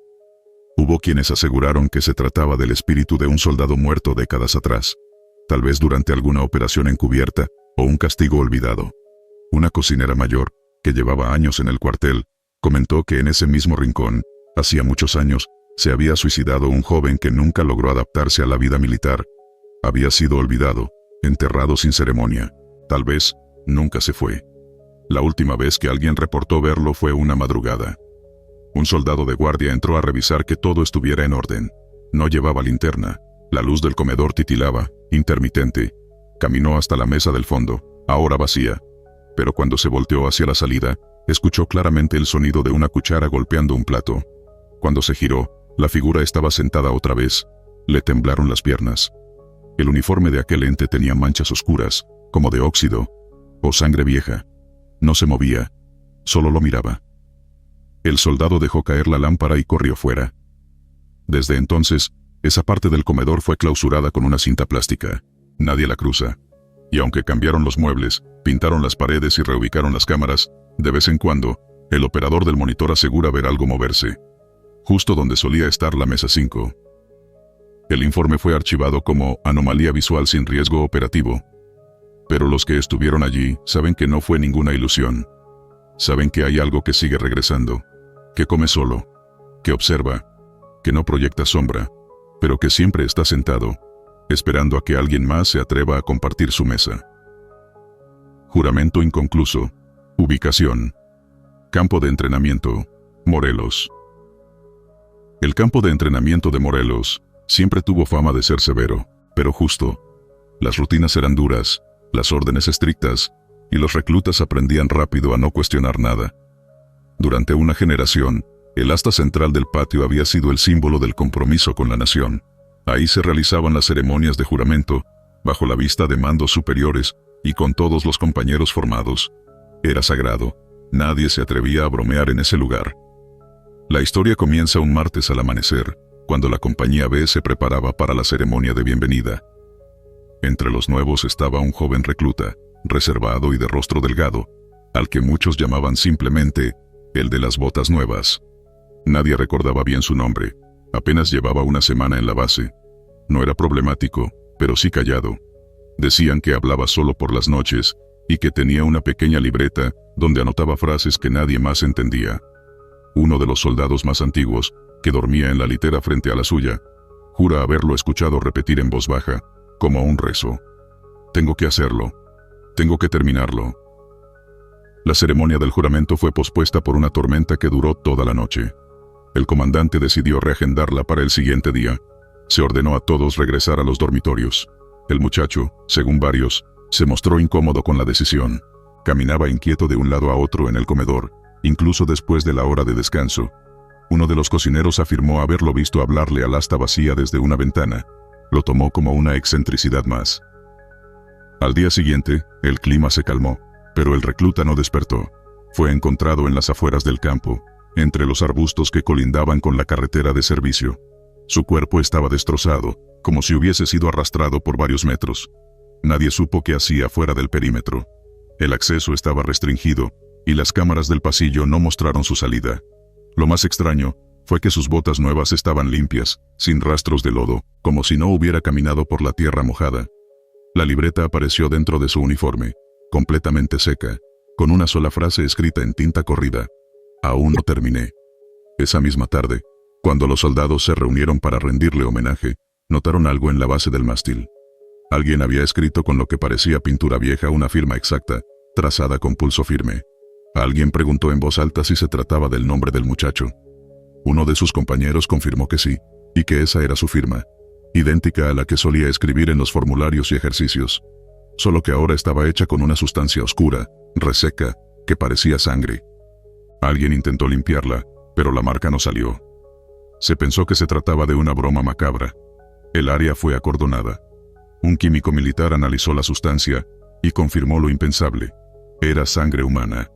Hubo quienes aseguraron que se trataba del espíritu de un soldado muerto décadas atrás, tal vez durante alguna operación encubierta o un castigo olvidado. Una cocinera mayor, que llevaba años en el cuartel, comentó que en ese mismo rincón, hacía muchos años, se había suicidado un joven que nunca logró adaptarse a la vida militar. Había sido olvidado, enterrado sin ceremonia. Tal vez, nunca se fue. La última vez que alguien reportó verlo fue una madrugada. Un soldado de guardia entró a revisar que todo estuviera en orden. No llevaba linterna. La luz del comedor titilaba, intermitente. Caminó hasta la mesa del fondo, ahora vacía. Pero cuando se volteó hacia la salida, escuchó claramente el sonido de una cuchara golpeando un plato. Cuando se giró, la figura estaba sentada otra vez. Le temblaron las piernas. El uniforme de aquel ente tenía manchas oscuras, como de óxido, o sangre vieja. No se movía, solo lo miraba. El soldado dejó caer la lámpara y corrió fuera. Desde entonces, esa parte del comedor fue clausurada con una cinta plástica. Nadie la cruza. Y aunque cambiaron los muebles, pintaron las paredes y reubicaron las cámaras, de vez en cuando, el operador del monitor asegura ver algo moverse. Justo donde solía estar la mesa 5. El informe fue archivado como anomalía visual sin riesgo operativo. Pero los que estuvieron allí saben que no fue ninguna ilusión. Saben que hay algo que sigue regresando, que come solo, que observa, que no proyecta sombra, pero que siempre está sentado, esperando a que alguien más se atreva a compartir su mesa. Juramento inconcluso. Ubicación: Campo de Entrenamiento, Morelos. El campo de entrenamiento de Morelos siempre tuvo fama de ser severo, pero justo. Las rutinas eran duras, las órdenes estrictas, y los reclutas aprendían rápido a no cuestionar nada. Durante una generación, el asta central del patio había sido el símbolo del compromiso con la nación. Ahí se realizaban las ceremonias de juramento, bajo la vista de mandos superiores y con todos los compañeros formados. Era sagrado, nadie se atrevía a bromear en ese lugar. La historia comienza un martes al amanecer, cuando la compañía B se preparaba para la ceremonia de bienvenida. Entre los nuevos estaba un joven recluta, reservado y de rostro delgado, al que muchos llamaban simplemente el de las botas nuevas. Nadie recordaba bien su nombre, apenas llevaba una semana en la base. No era problemático, pero sí callado. Decían que hablaba solo por las noches y que tenía una pequeña libreta donde anotaba frases que nadie más entendía. Uno de los soldados más antiguos, que dormía en la litera frente a la suya, jura haberlo escuchado repetir en voz baja, como un rezo: «Tengo que hacerlo. Tengo que terminarlo». La ceremonia del juramento fue pospuesta por una tormenta que duró toda la noche. El comandante decidió reagendarla para el siguiente día. Se ordenó a todos regresar a los dormitorios. El muchacho, según varios, se mostró incómodo con la decisión. Caminaba inquieto de un lado a otro en el comedor, incluso después de la hora de descanso. Uno de los cocineros afirmó haberlo visto hablarle al asta vacía desde una ventana. Lo tomó como una excentricidad más. Al día siguiente, el clima se calmó, pero el recluta no despertó. Fue encontrado en las afueras del campo, entre los arbustos que colindaban con la carretera de servicio. Su cuerpo estaba destrozado, como si hubiese sido arrastrado por varios metros. Nadie supo qué hacía fuera del perímetro. El acceso estaba restringido, y las cámaras del pasillo no mostraron su salida. Lo más extraño fue que sus botas nuevas estaban limpias, sin rastros de lodo, como si no hubiera caminado por la tierra mojada. La libreta apareció dentro de su uniforme, completamente seca, con una sola frase escrita en tinta corrida: «Aún no terminé». Esa misma tarde, cuando los soldados se reunieron para rendirle homenaje, notaron algo en la base del mástil. Alguien había escrito con lo que parecía pintura vieja una firma exacta, trazada con pulso firme. Alguien preguntó en voz alta si se trataba del nombre del muchacho. Uno de sus compañeros confirmó que sí, y que esa era su firma, idéntica a la que solía escribir en los formularios y ejercicios, solo que ahora estaba hecha con una sustancia oscura, reseca, que parecía sangre. Alguien intentó limpiarla, pero la marca no salió. Se pensó que se trataba de una broma macabra. El área fue acordonada. Un químico militar analizó la sustancia y confirmó lo impensable: era sangre humana.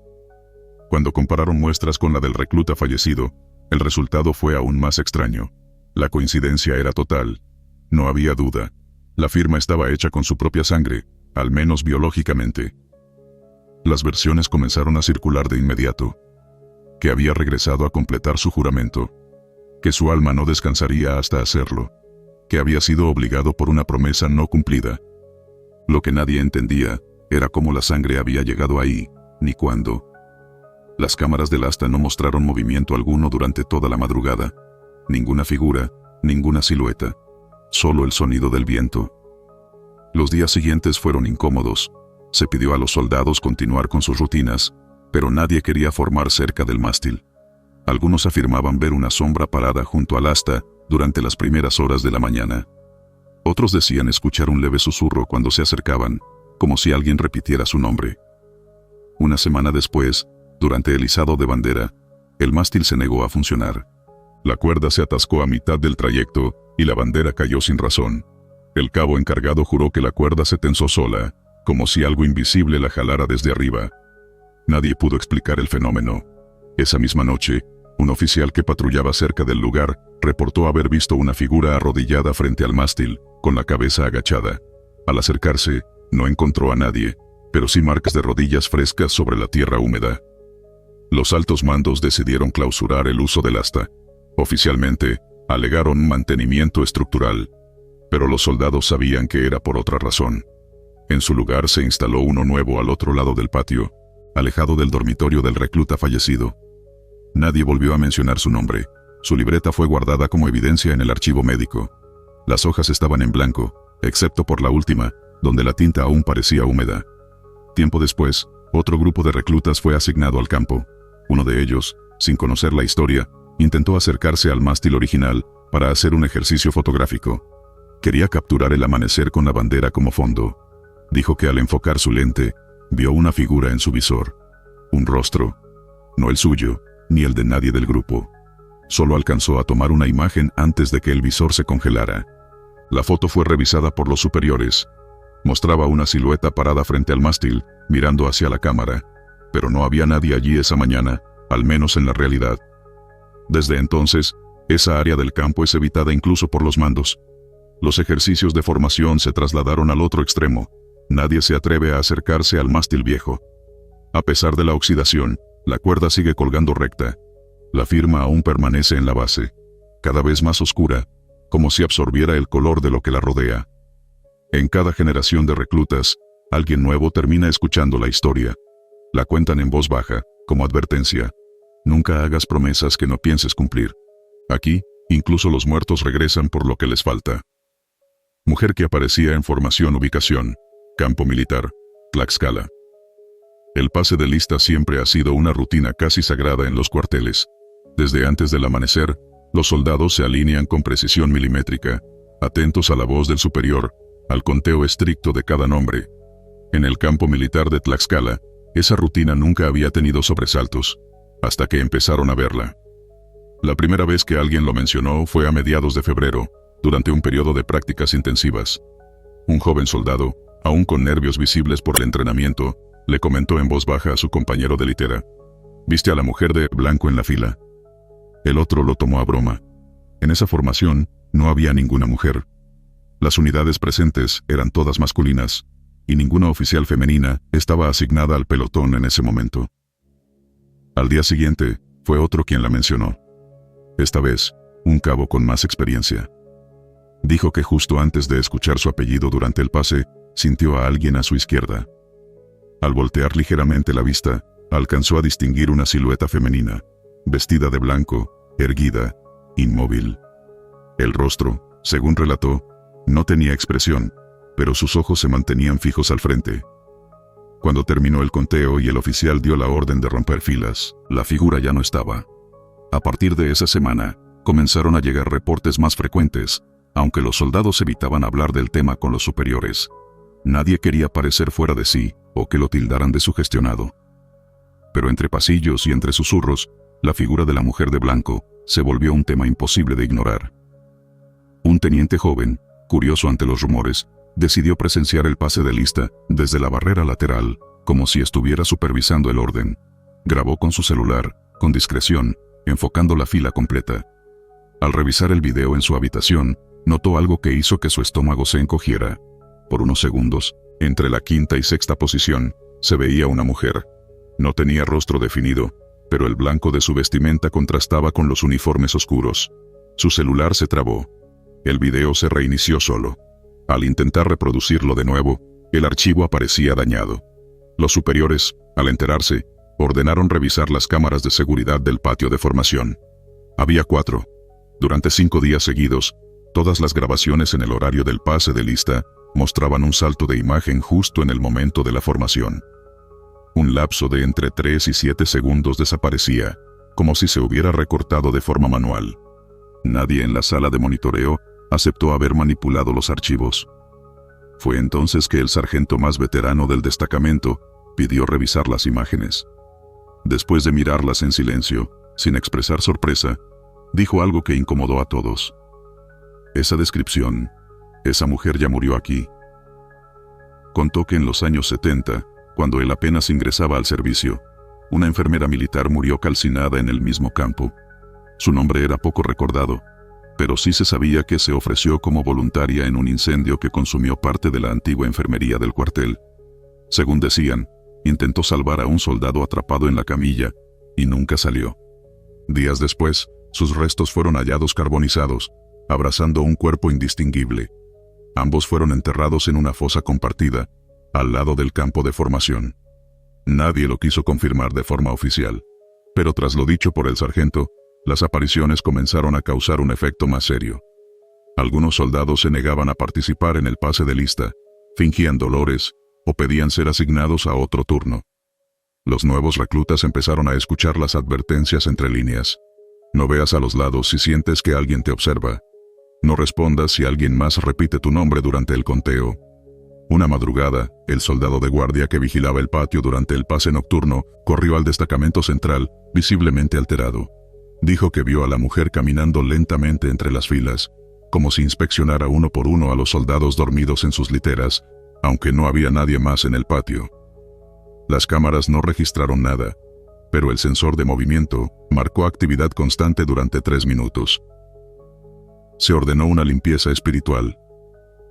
Cuando compararon muestras con la del recluta fallecido, el resultado fue aún más extraño. La coincidencia era total. No había duda. La firma estaba hecha con su propia sangre, al menos biológicamente. Las versiones comenzaron a circular de inmediato. Que había regresado a completar su juramento. Que su alma no descansaría hasta hacerlo. Que había sido obligado por una promesa no cumplida. Lo que nadie entendía era cómo la sangre había llegado ahí, ni cuándo. Las cámaras del asta no mostraron movimiento alguno durante toda la madrugada. Ninguna figura, ninguna silueta. Solo el sonido del viento. Los días siguientes fueron incómodos. Se pidió a los soldados continuar con sus rutinas, pero nadie quería formar cerca del mástil. Algunos afirmaban ver una sombra parada junto al asta durante las primeras horas de la mañana. Otros decían escuchar un leve susurro cuando se acercaban, como si alguien repitiera su nombre. Una semana después, durante el izado de bandera, el mástil se negó a funcionar. La cuerda se atascó a mitad del trayecto y la bandera cayó sin razón. El cabo encargado juró que la cuerda se tensó sola, como si algo invisible la jalara desde arriba. Nadie pudo explicar el fenómeno. Esa misma noche, un oficial que patrullaba cerca del lugar reportó haber visto una figura arrodillada frente al mástil, con la cabeza agachada. Al acercarse, no encontró a nadie, pero sí marcas de rodillas frescas sobre la tierra húmeda. Los altos mandos decidieron clausurar el uso del asta. Oficialmente, alegaron mantenimiento estructural, pero los soldados sabían que era por otra razón. En su lugar se instaló uno nuevo al otro lado del patio, alejado del dormitorio del recluta fallecido. Nadie volvió a mencionar su nombre. Su libreta fue guardada como evidencia en el archivo médico. Las hojas estaban en blanco, excepto por la última, donde la tinta aún parecía húmeda. Tiempo después, Otro grupo de reclutas fue asignado al campo. Uno de ellos, sin conocer la historia, intentó acercarse al mástil original para hacer un ejercicio fotográfico. Quería capturar el amanecer con la bandera como fondo. Dijo que al enfocar su lente, vio una figura en su visor. Un rostro. No el suyo, ni el de nadie del grupo. Solo alcanzó a tomar una imagen antes de que el visor se congelara. La foto fue revisada por los superiores. Mostraba una silueta parada frente al mástil, mirando hacia la cámara. Pero no había nadie allí esa mañana, al menos en la realidad. Desde entonces, esa área del campo es evitada incluso por los mandos. Los ejercicios de formación se trasladaron al otro extremo. Nadie se atreve a acercarse al mástil viejo. A pesar de la oxidación, la cuerda sigue colgando recta. La firma aún permanece en la base, cada vez más oscura, como si absorbiera el color de lo que la rodea. En cada generación de reclutas, alguien nuevo termina escuchando la historia. La cuentan en voz baja, como advertencia. Nunca hagas promesas que no pienses cumplir. Aquí, incluso los muertos regresan por lo que les falta. Mujer que aparecía en formación-ubicación. Campo militar, Tlaxcala. El pase de lista siempre ha sido una rutina casi sagrada en los cuarteles. Desde antes del amanecer, los soldados se alinean con precisión milimétrica, atentos a la voz del superior, al conteo estricto de cada nombre. En el campo militar de Tlaxcala, esa rutina nunca había tenido sobresaltos, hasta que empezaron a verla. La primera vez que alguien lo mencionó fue a mediados de febrero, durante un periodo de prácticas intensivas. Un joven soldado, aún con nervios visibles por el entrenamiento, le comentó en voz baja a su compañero de litera: «¿Viste a la mujer de blanco en la fila?». El otro lo tomó a broma. En esa formación no había ninguna mujer. Las unidades presentes eran todas masculinas, y ninguna oficial femenina estaba asignada al pelotón en ese momento. Al día siguiente, fue otro quien la mencionó. Esta vez, un cabo con más experiencia. Dijo que justo antes de escuchar su apellido durante el pase, sintió a alguien a su izquierda. Al voltear ligeramente la vista, alcanzó a distinguir una silueta femenina, vestida de blanco, erguida, inmóvil. El rostro, según relató, no tenía expresión, pero sus ojos se mantenían fijos al frente. Cuando terminó el conteo y el oficial dio la orden de romper filas, la figura ya no estaba. A partir de esa semana, comenzaron a llegar reportes más frecuentes, aunque los soldados evitaban hablar del tema con los superiores. Nadie quería parecer fuera de sí, o que lo tildaran de sugestionado. Pero entre pasillos y entre susurros, la figura de la mujer de blanco se volvió un tema imposible de ignorar. Un teniente joven, curioso ante los rumores, decidió presenciar el pase de lista desde la barrera lateral, como si estuviera supervisando el orden. Grabó con su celular, con discreción, enfocando la fila completa. Al revisar el video en su habitación, notó algo que hizo que su estómago se encogiera. Por unos segundos, entre la quinta y sexta posición, se veía una mujer. No tenía rostro definido, pero el blanco de su vestimenta contrastaba con los uniformes oscuros. Su celular se trabó. El video se reinició solo. Al intentar reproducirlo de nuevo, el archivo aparecía dañado. Los superiores, al enterarse, ordenaron revisar las cámaras de seguridad del patio de formación. Había 4. Durante 5 días seguidos, todas las grabaciones en el horario del pase de lista mostraban un salto de imagen justo en el momento de la formación. Un lapso de entre 3 y 7 segundos desaparecía, como si se hubiera recortado de forma manual. Nadie en la sala de monitoreo aceptó haber manipulado los archivos. Fue entonces que el sargento más veterano del destacamento pidió revisar las imágenes. Después de mirarlas en silencio, sin expresar sorpresa, dijo algo que incomodó a todos. «Esa descripción, esa mujer ya murió aquí». Contó que en los años 70, cuando él apenas ingresaba al servicio, una enfermera militar murió calcinada en el mismo campo. Su nombre era poco recordado, pero sí se sabía que se ofreció como voluntaria en un incendio que consumió parte de la antigua enfermería del cuartel. Según decían, intentó salvar a un soldado atrapado en la camilla, y nunca salió. Días después, sus restos fueron hallados carbonizados, abrazando un cuerpo indistinguible. Ambos fueron enterrados en una fosa compartida, al lado del campo de formación. Nadie lo quiso confirmar de forma oficial, pero tras lo dicho por el sargento, las apariciones comenzaron a causar un efecto más serio. Algunos soldados se negaban a participar en el pase de lista, fingían dolores, o pedían ser asignados a otro turno. Los nuevos reclutas empezaron a escuchar las advertencias entre líneas. No veas a los lados si sientes que alguien te observa. No respondas si alguien más repite tu nombre durante el conteo. Una madrugada, el soldado de guardia que vigilaba el patio durante el pase nocturno corrió al destacamento central, visiblemente alterado. Dijo que vio a la mujer caminando lentamente entre las filas, como si inspeccionara uno por uno a los soldados dormidos en sus literas, aunque no había nadie más en el patio. Las cámaras no registraron nada, pero el sensor de movimiento marcó actividad constante durante 3 minutos. Se ordenó una limpieza espiritual.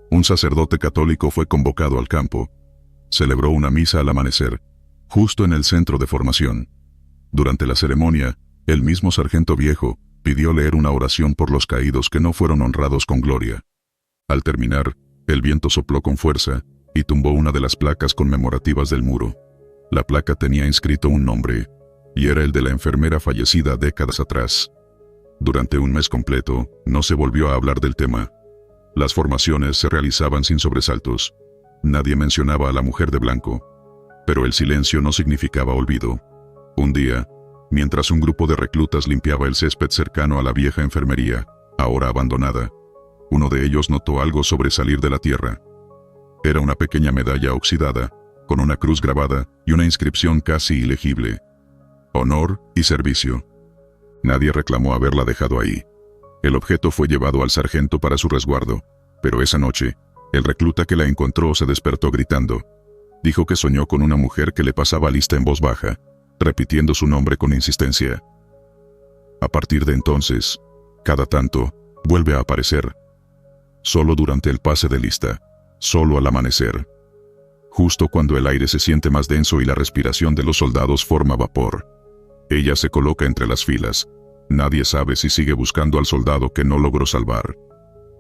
Un sacerdote católico fue convocado al campo. Celebró una misa al amanecer, justo en el centro de formación. Durante la ceremonia, el mismo sargento viejo pidió leer una oración por los caídos que no fueron honrados con gloria. Al terminar, el viento sopló con fuerza y tumbó una de las placas conmemorativas del muro. La placa tenía inscrito un nombre, y era el de la enfermera fallecida décadas atrás. Durante un mes completo, no se volvió a hablar del tema. Las formaciones se realizaban sin sobresaltos. Nadie mencionaba a la mujer de blanco. Pero el silencio no significaba olvido. Un día, mientras un grupo de reclutas limpiaba el césped cercano a la vieja enfermería, ahora abandonada, uno de ellos notó algo sobresalir de la tierra. Era una pequeña medalla oxidada, con una cruz grabada y una inscripción casi ilegible. Honor y servicio. Nadie reclamó haberla dejado ahí. El objeto fue llevado al sargento para su resguardo, pero esa noche, el recluta que la encontró se despertó gritando. Dijo que soñó con una mujer que le pasaba lista en voz baja, repitiendo su nombre con insistencia. A partir de entonces, cada tanto, vuelve a aparecer. Solo durante el pase de lista, solo al amanecer. Justo cuando el aire se siente más denso y la respiración de los soldados forma vapor. Ella se coloca entre las filas. Nadie sabe si sigue buscando al soldado que no logró salvar,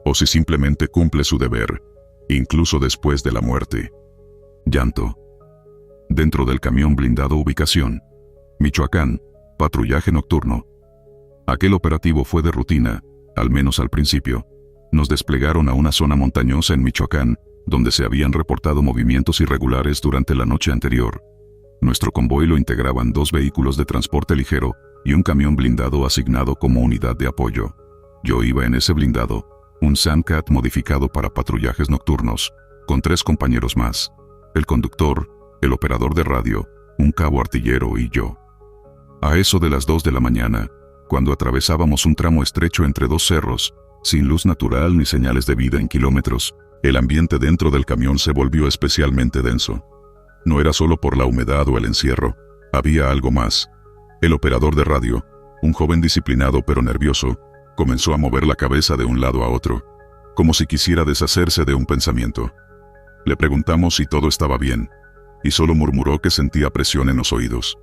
o si simplemente cumple su deber, incluso después de la muerte. Llanto. Dentro del camión blindado ubicación. Michoacán, patrullaje nocturno. Aquel operativo fue de rutina, al menos al principio. Nos desplegaron a una zona montañosa en Michoacán, donde se habían reportado movimientos irregulares durante la noche anterior. Nuestro convoy lo integraban 2 vehículos de transporte ligero y un camión blindado asignado como unidad de apoyo. Yo iba en ese blindado, un Sandcat modificado para patrullajes nocturnos, con 3 compañeros más: el conductor, el operador de radio, un cabo artillero y yo. A eso de las 2 de la mañana, cuando atravesábamos un tramo estrecho entre 2 cerros, sin luz natural ni señales de vida en kilómetros, el ambiente dentro del camión se volvió especialmente denso. No era solo por la humedad o el encierro, había algo más. El operador de radio, un joven disciplinado pero nervioso, comenzó a mover la cabeza de un lado a otro, como si quisiera deshacerse de un pensamiento. Le preguntamos si todo estaba bien, y solo murmuró que sentía presión en los oídos.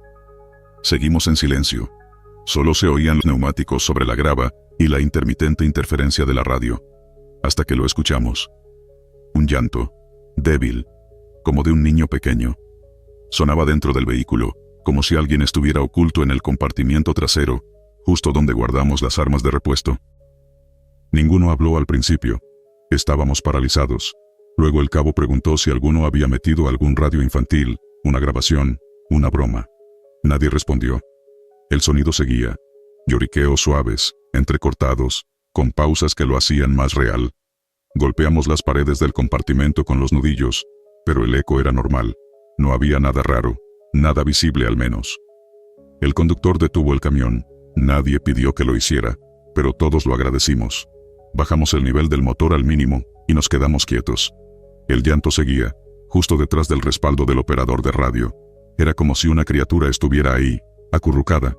Seguimos en silencio. Solo se oían los neumáticos sobre la grava y la intermitente interferencia de la radio, hasta que lo escuchamos. Un llanto, débil, como de un niño pequeño. Sonaba dentro del vehículo, como si alguien estuviera oculto en el compartimiento trasero, justo donde guardamos las armas de repuesto. Ninguno habló al principio. Estábamos paralizados. Luego el cabo preguntó si alguno había metido algún radio infantil, una grabación, una broma. Nadie respondió. El sonido seguía. Lloriqueos suaves, entrecortados, con pausas que lo hacían más real. Golpeamos las paredes del compartimento con los nudillos, pero el eco era normal. No había nada raro, nada visible al menos. El conductor detuvo el camión. Nadie pidió que lo hiciera, pero todos lo agradecimos. Bajamos el nivel del motor al mínimo y nos quedamos quietos. El llanto seguía, justo detrás del respaldo del operador de radio. Era como si una criatura estuviera ahí, acurrucada.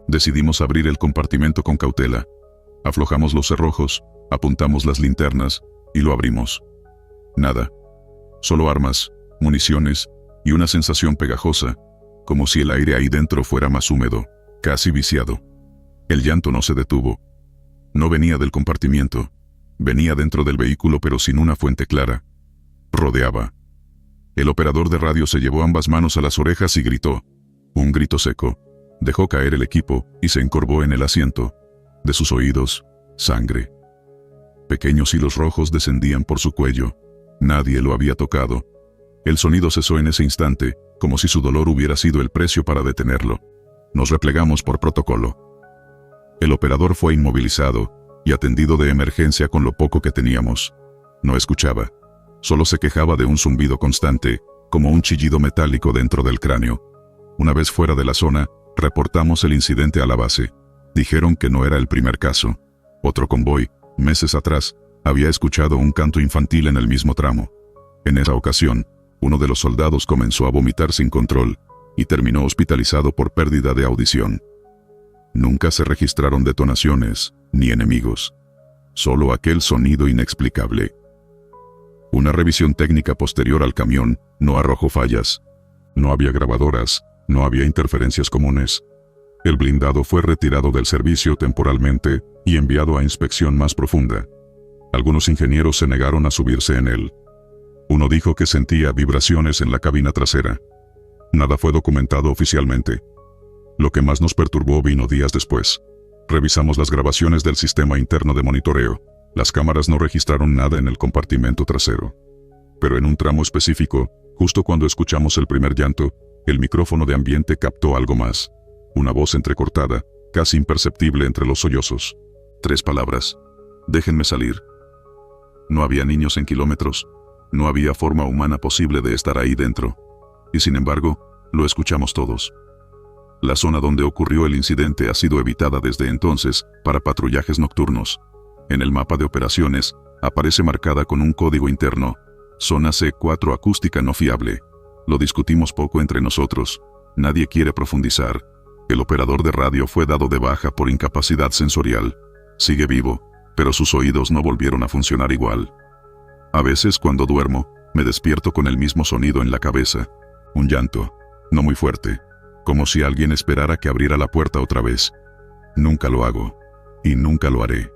Decidimos abrir el compartimento con cautela. Aflojamos los cerrojos, apuntamos las linternas y lo abrimos. Nada. Solo armas, municiones y una sensación pegajosa, como si el aire ahí dentro fuera más húmedo, casi viciado. El llanto no se detuvo. No venía del compartimiento. Venía dentro del vehículo pero sin una fuente clara. Rodeaba. El operador de radio se llevó ambas manos a las orejas y gritó. Un grito seco. Dejó caer el equipo y se encorvó en el asiento. De sus oídos, sangre. Pequeños hilos rojos descendían por su cuello. Nadie lo había tocado. El sonido cesó en ese instante, como si su dolor hubiera sido el precio para detenerlo. Nos replegamos por protocolo. El operador fue inmovilizado y atendido de emergencia con lo poco que teníamos. No escuchaba. Solo se quejaba de un zumbido constante, como un chillido metálico dentro del cráneo. Una vez fuera de la zona, reportamos el incidente a la base. Dijeron que no era el primer caso. Otro convoy, meses atrás, había escuchado un canto infantil en el mismo tramo. En esa ocasión, uno de los soldados comenzó a vomitar sin control y terminó hospitalizado por pérdida de audición. Nunca se registraron detonaciones, ni enemigos. Solo aquel sonido inexplicable. Una revisión técnica posterior al camión no arrojó fallas. No había grabadoras, no había interferencias comunes. El blindado fue retirado del servicio temporalmente y enviado a inspección más profunda. Algunos ingenieros se negaron a subirse en él. Uno dijo que sentía vibraciones en la cabina trasera. Nada fue documentado oficialmente. Lo que más nos perturbó vino días después. Revisamos las grabaciones del sistema interno de monitoreo. Las cámaras no registraron nada en el compartimento trasero. Pero en un tramo específico, justo cuando escuchamos el primer llanto, el micrófono de ambiente captó algo más. Una voz entrecortada, casi imperceptible entre los sollozos. 3 palabras. Déjenme salir. No había niños en kilómetros. No había forma humana posible de estar ahí dentro. Y sin embargo, lo escuchamos todos. La zona donde ocurrió el incidente ha sido evitada desde entonces para patrullajes nocturnos. En el mapa de operaciones, aparece marcada con un código interno. Zona C4 acústica no fiable. Lo discutimos poco entre nosotros. Nadie quiere profundizar. El operador de radio fue dado de baja por incapacidad sensorial. Sigue vivo, pero sus oídos no volvieron a funcionar igual. A veces cuando duermo, me despierto con el mismo sonido en la cabeza. Un llanto, no muy fuerte, como si alguien esperara que abriera la puerta otra vez. Nunca lo hago, y nunca lo haré.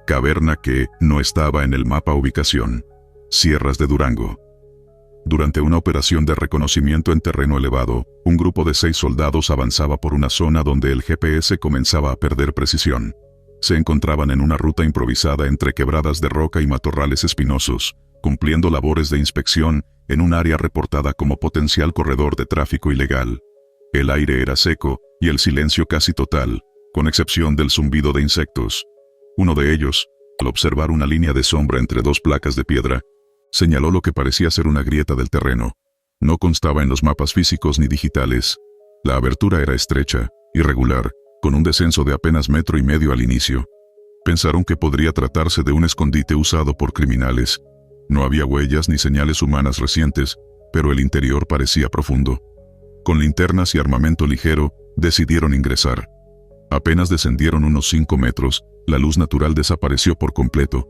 Caverna que no estaba en el mapa ubicación. Sierras de Durango. Durante una operación de reconocimiento en terreno elevado, un grupo de 6 soldados avanzaba por una zona donde el GPS comenzaba a perder precisión. Se encontraban en una ruta improvisada entre quebradas de roca y matorrales espinosos, cumpliendo labores de inspección en un área reportada como potencial corredor de tráfico ilegal. El aire era seco y el silencio casi total, con excepción del zumbido de insectos. Uno de ellos, al observar una línea de sombra entre 2 placas de piedra, señaló lo que parecía ser una grieta del terreno. No constaba en los mapas físicos ni digitales. La abertura era estrecha, irregular, con un descenso de apenas 1,5 metros al inicio. Pensaron que podría tratarse de un escondite usado por criminales. No había huellas ni señales humanas recientes, pero el interior parecía profundo. Con linternas y armamento ligero, decidieron ingresar. Apenas descendieron unos 5 metros, la luz natural desapareció por completo.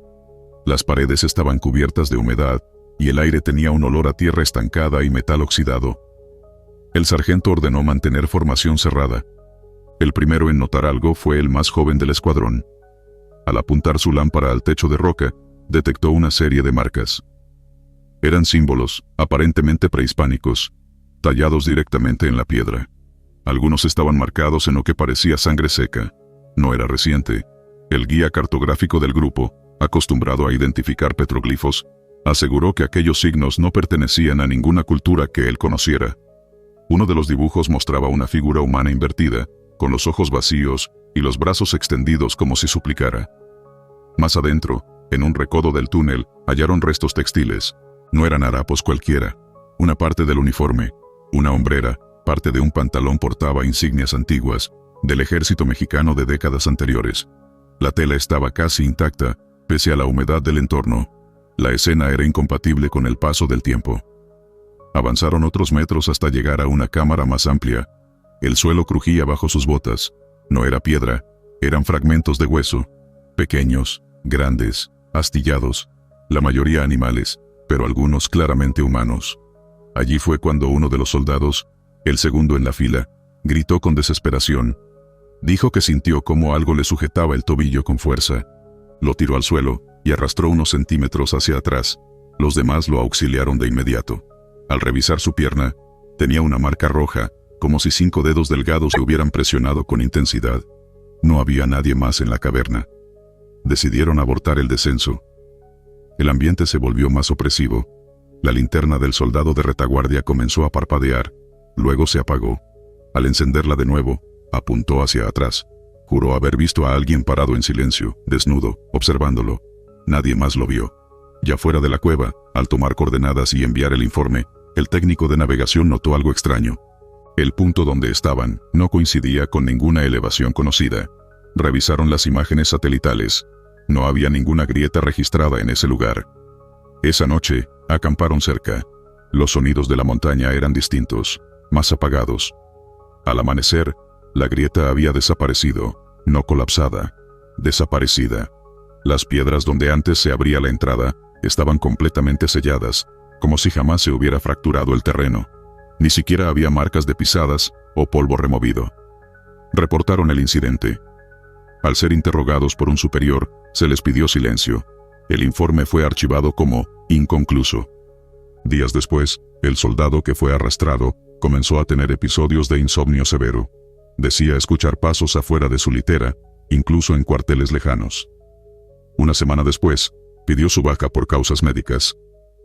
Las paredes estaban cubiertas de humedad, y el aire tenía un olor a tierra estancada y metal oxidado. El sargento ordenó mantener formación cerrada. El primero en notar algo fue el más joven del escuadrón. Al apuntar su lámpara al techo de roca, detectó una serie de marcas. Eran símbolos, aparentemente prehispánicos, tallados directamente en la piedra. Algunos estaban marcados en lo que parecía sangre seca. No era reciente. El guía cartográfico del grupo, acostumbrado a identificar petroglifos, aseguró que aquellos signos no pertenecían a ninguna cultura que él conociera. Uno de los dibujos mostraba una figura humana invertida, con los ojos vacíos y los brazos extendidos como si suplicara. Más adentro, en un recodo del túnel, hallaron restos textiles. No eran harapos cualquiera. Una parte del uniforme, una hombrera, parte de un pantalón portaba insignias antiguas, del ejército mexicano de décadas anteriores. La tela estaba casi intacta, pese a la humedad del entorno. La escena era incompatible con el paso del tiempo. Avanzaron otros metros hasta llegar a una cámara más amplia. El suelo crujía bajo sus botas. No era piedra, eran fragmentos de hueso. Pequeños, grandes, astillados. La mayoría animales, pero algunos claramente humanos. Allí fue cuando uno de los soldados, el segundo en la fila, gritó con desesperación. Dijo que sintió como algo le sujetaba el tobillo con fuerza. Lo tiró al suelo y arrastró unos centímetros hacia atrás. Los demás lo auxiliaron de inmediato. Al revisar su pierna, tenía una marca roja, como si 5 dedos delgados se hubieran presionado con intensidad. No había nadie más en la caverna. Decidieron abortar el descenso. El ambiente se volvió más opresivo. La linterna del soldado de retaguardia comenzó a parpadear, luego se apagó. Al encenderla de nuevo, apuntó hacia atrás. Juró haber visto a alguien parado en silencio, desnudo, observándolo. Nadie más lo vio. Ya fuera de la cueva, al tomar coordenadas y enviar el informe, el técnico de navegación notó algo extraño. El punto donde estaban no coincidía con ninguna elevación conocida. Revisaron las imágenes satelitales. No había ninguna grieta registrada en ese lugar. Esa noche, acamparon cerca. Los sonidos de la montaña eran distintos, más apagados. Al amanecer, la grieta había desaparecido, no colapsada, desaparecida. Las piedras donde antes se abría la entrada estaban completamente selladas, como si jamás se hubiera fracturado el terreno. Ni siquiera había marcas de pisadas o polvo removido. Reportaron el incidente. Al ser interrogados por un superior, se les pidió silencio. El informe fue archivado como inconcluso. Días después, el soldado que fue arrastrado comenzó a tener episodios de insomnio severo. Decía escuchar pasos afuera de su litera, incluso en cuarteles lejanos. Una semana después, pidió su baja por causas médicas.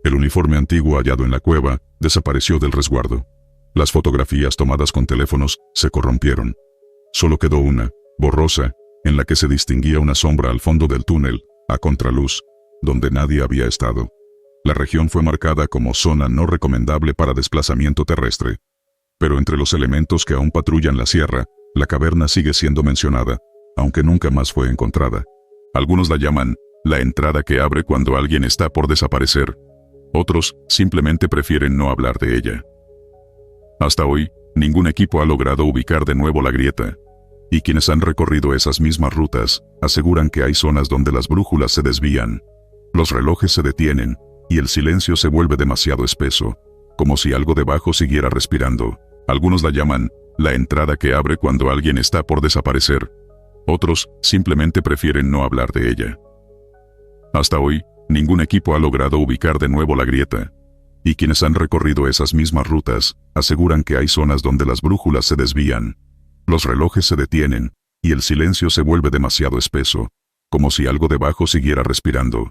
El uniforme antiguo hallado en la cueva desapareció del resguardo. Las fotografías tomadas con teléfonos se corrompieron. Solo quedó una, borrosa, en la que se distinguía una sombra al fondo del túnel, a contraluz, donde nadie había estado. La región fue marcada como zona no recomendable para desplazamiento terrestre. Pero entre los elementos que aún patrullan la sierra, la caverna sigue siendo mencionada, aunque nunca más fue encontrada. Algunos la llaman la entrada que abre cuando alguien está por desaparecer. Otros simplemente prefieren no hablar de ella. Hasta hoy, ningún equipo ha logrado ubicar de nuevo la grieta. Y quienes han recorrido esas mismas rutas, aseguran que hay zonas donde las brújulas se desvían. Los relojes se detienen, y el silencio se vuelve demasiado espeso, como si algo debajo siguiera respirando. Algunos la llaman la entrada que abre cuando alguien está por desaparecer. Otros simplemente prefieren no hablar de ella. Hasta hoy, ningún equipo ha logrado ubicar de nuevo la grieta. Y quienes han recorrido esas mismas rutas, aseguran que hay zonas donde las brújulas se desvían. Los relojes se detienen, y el silencio se vuelve demasiado espeso, como si algo debajo siguiera respirando.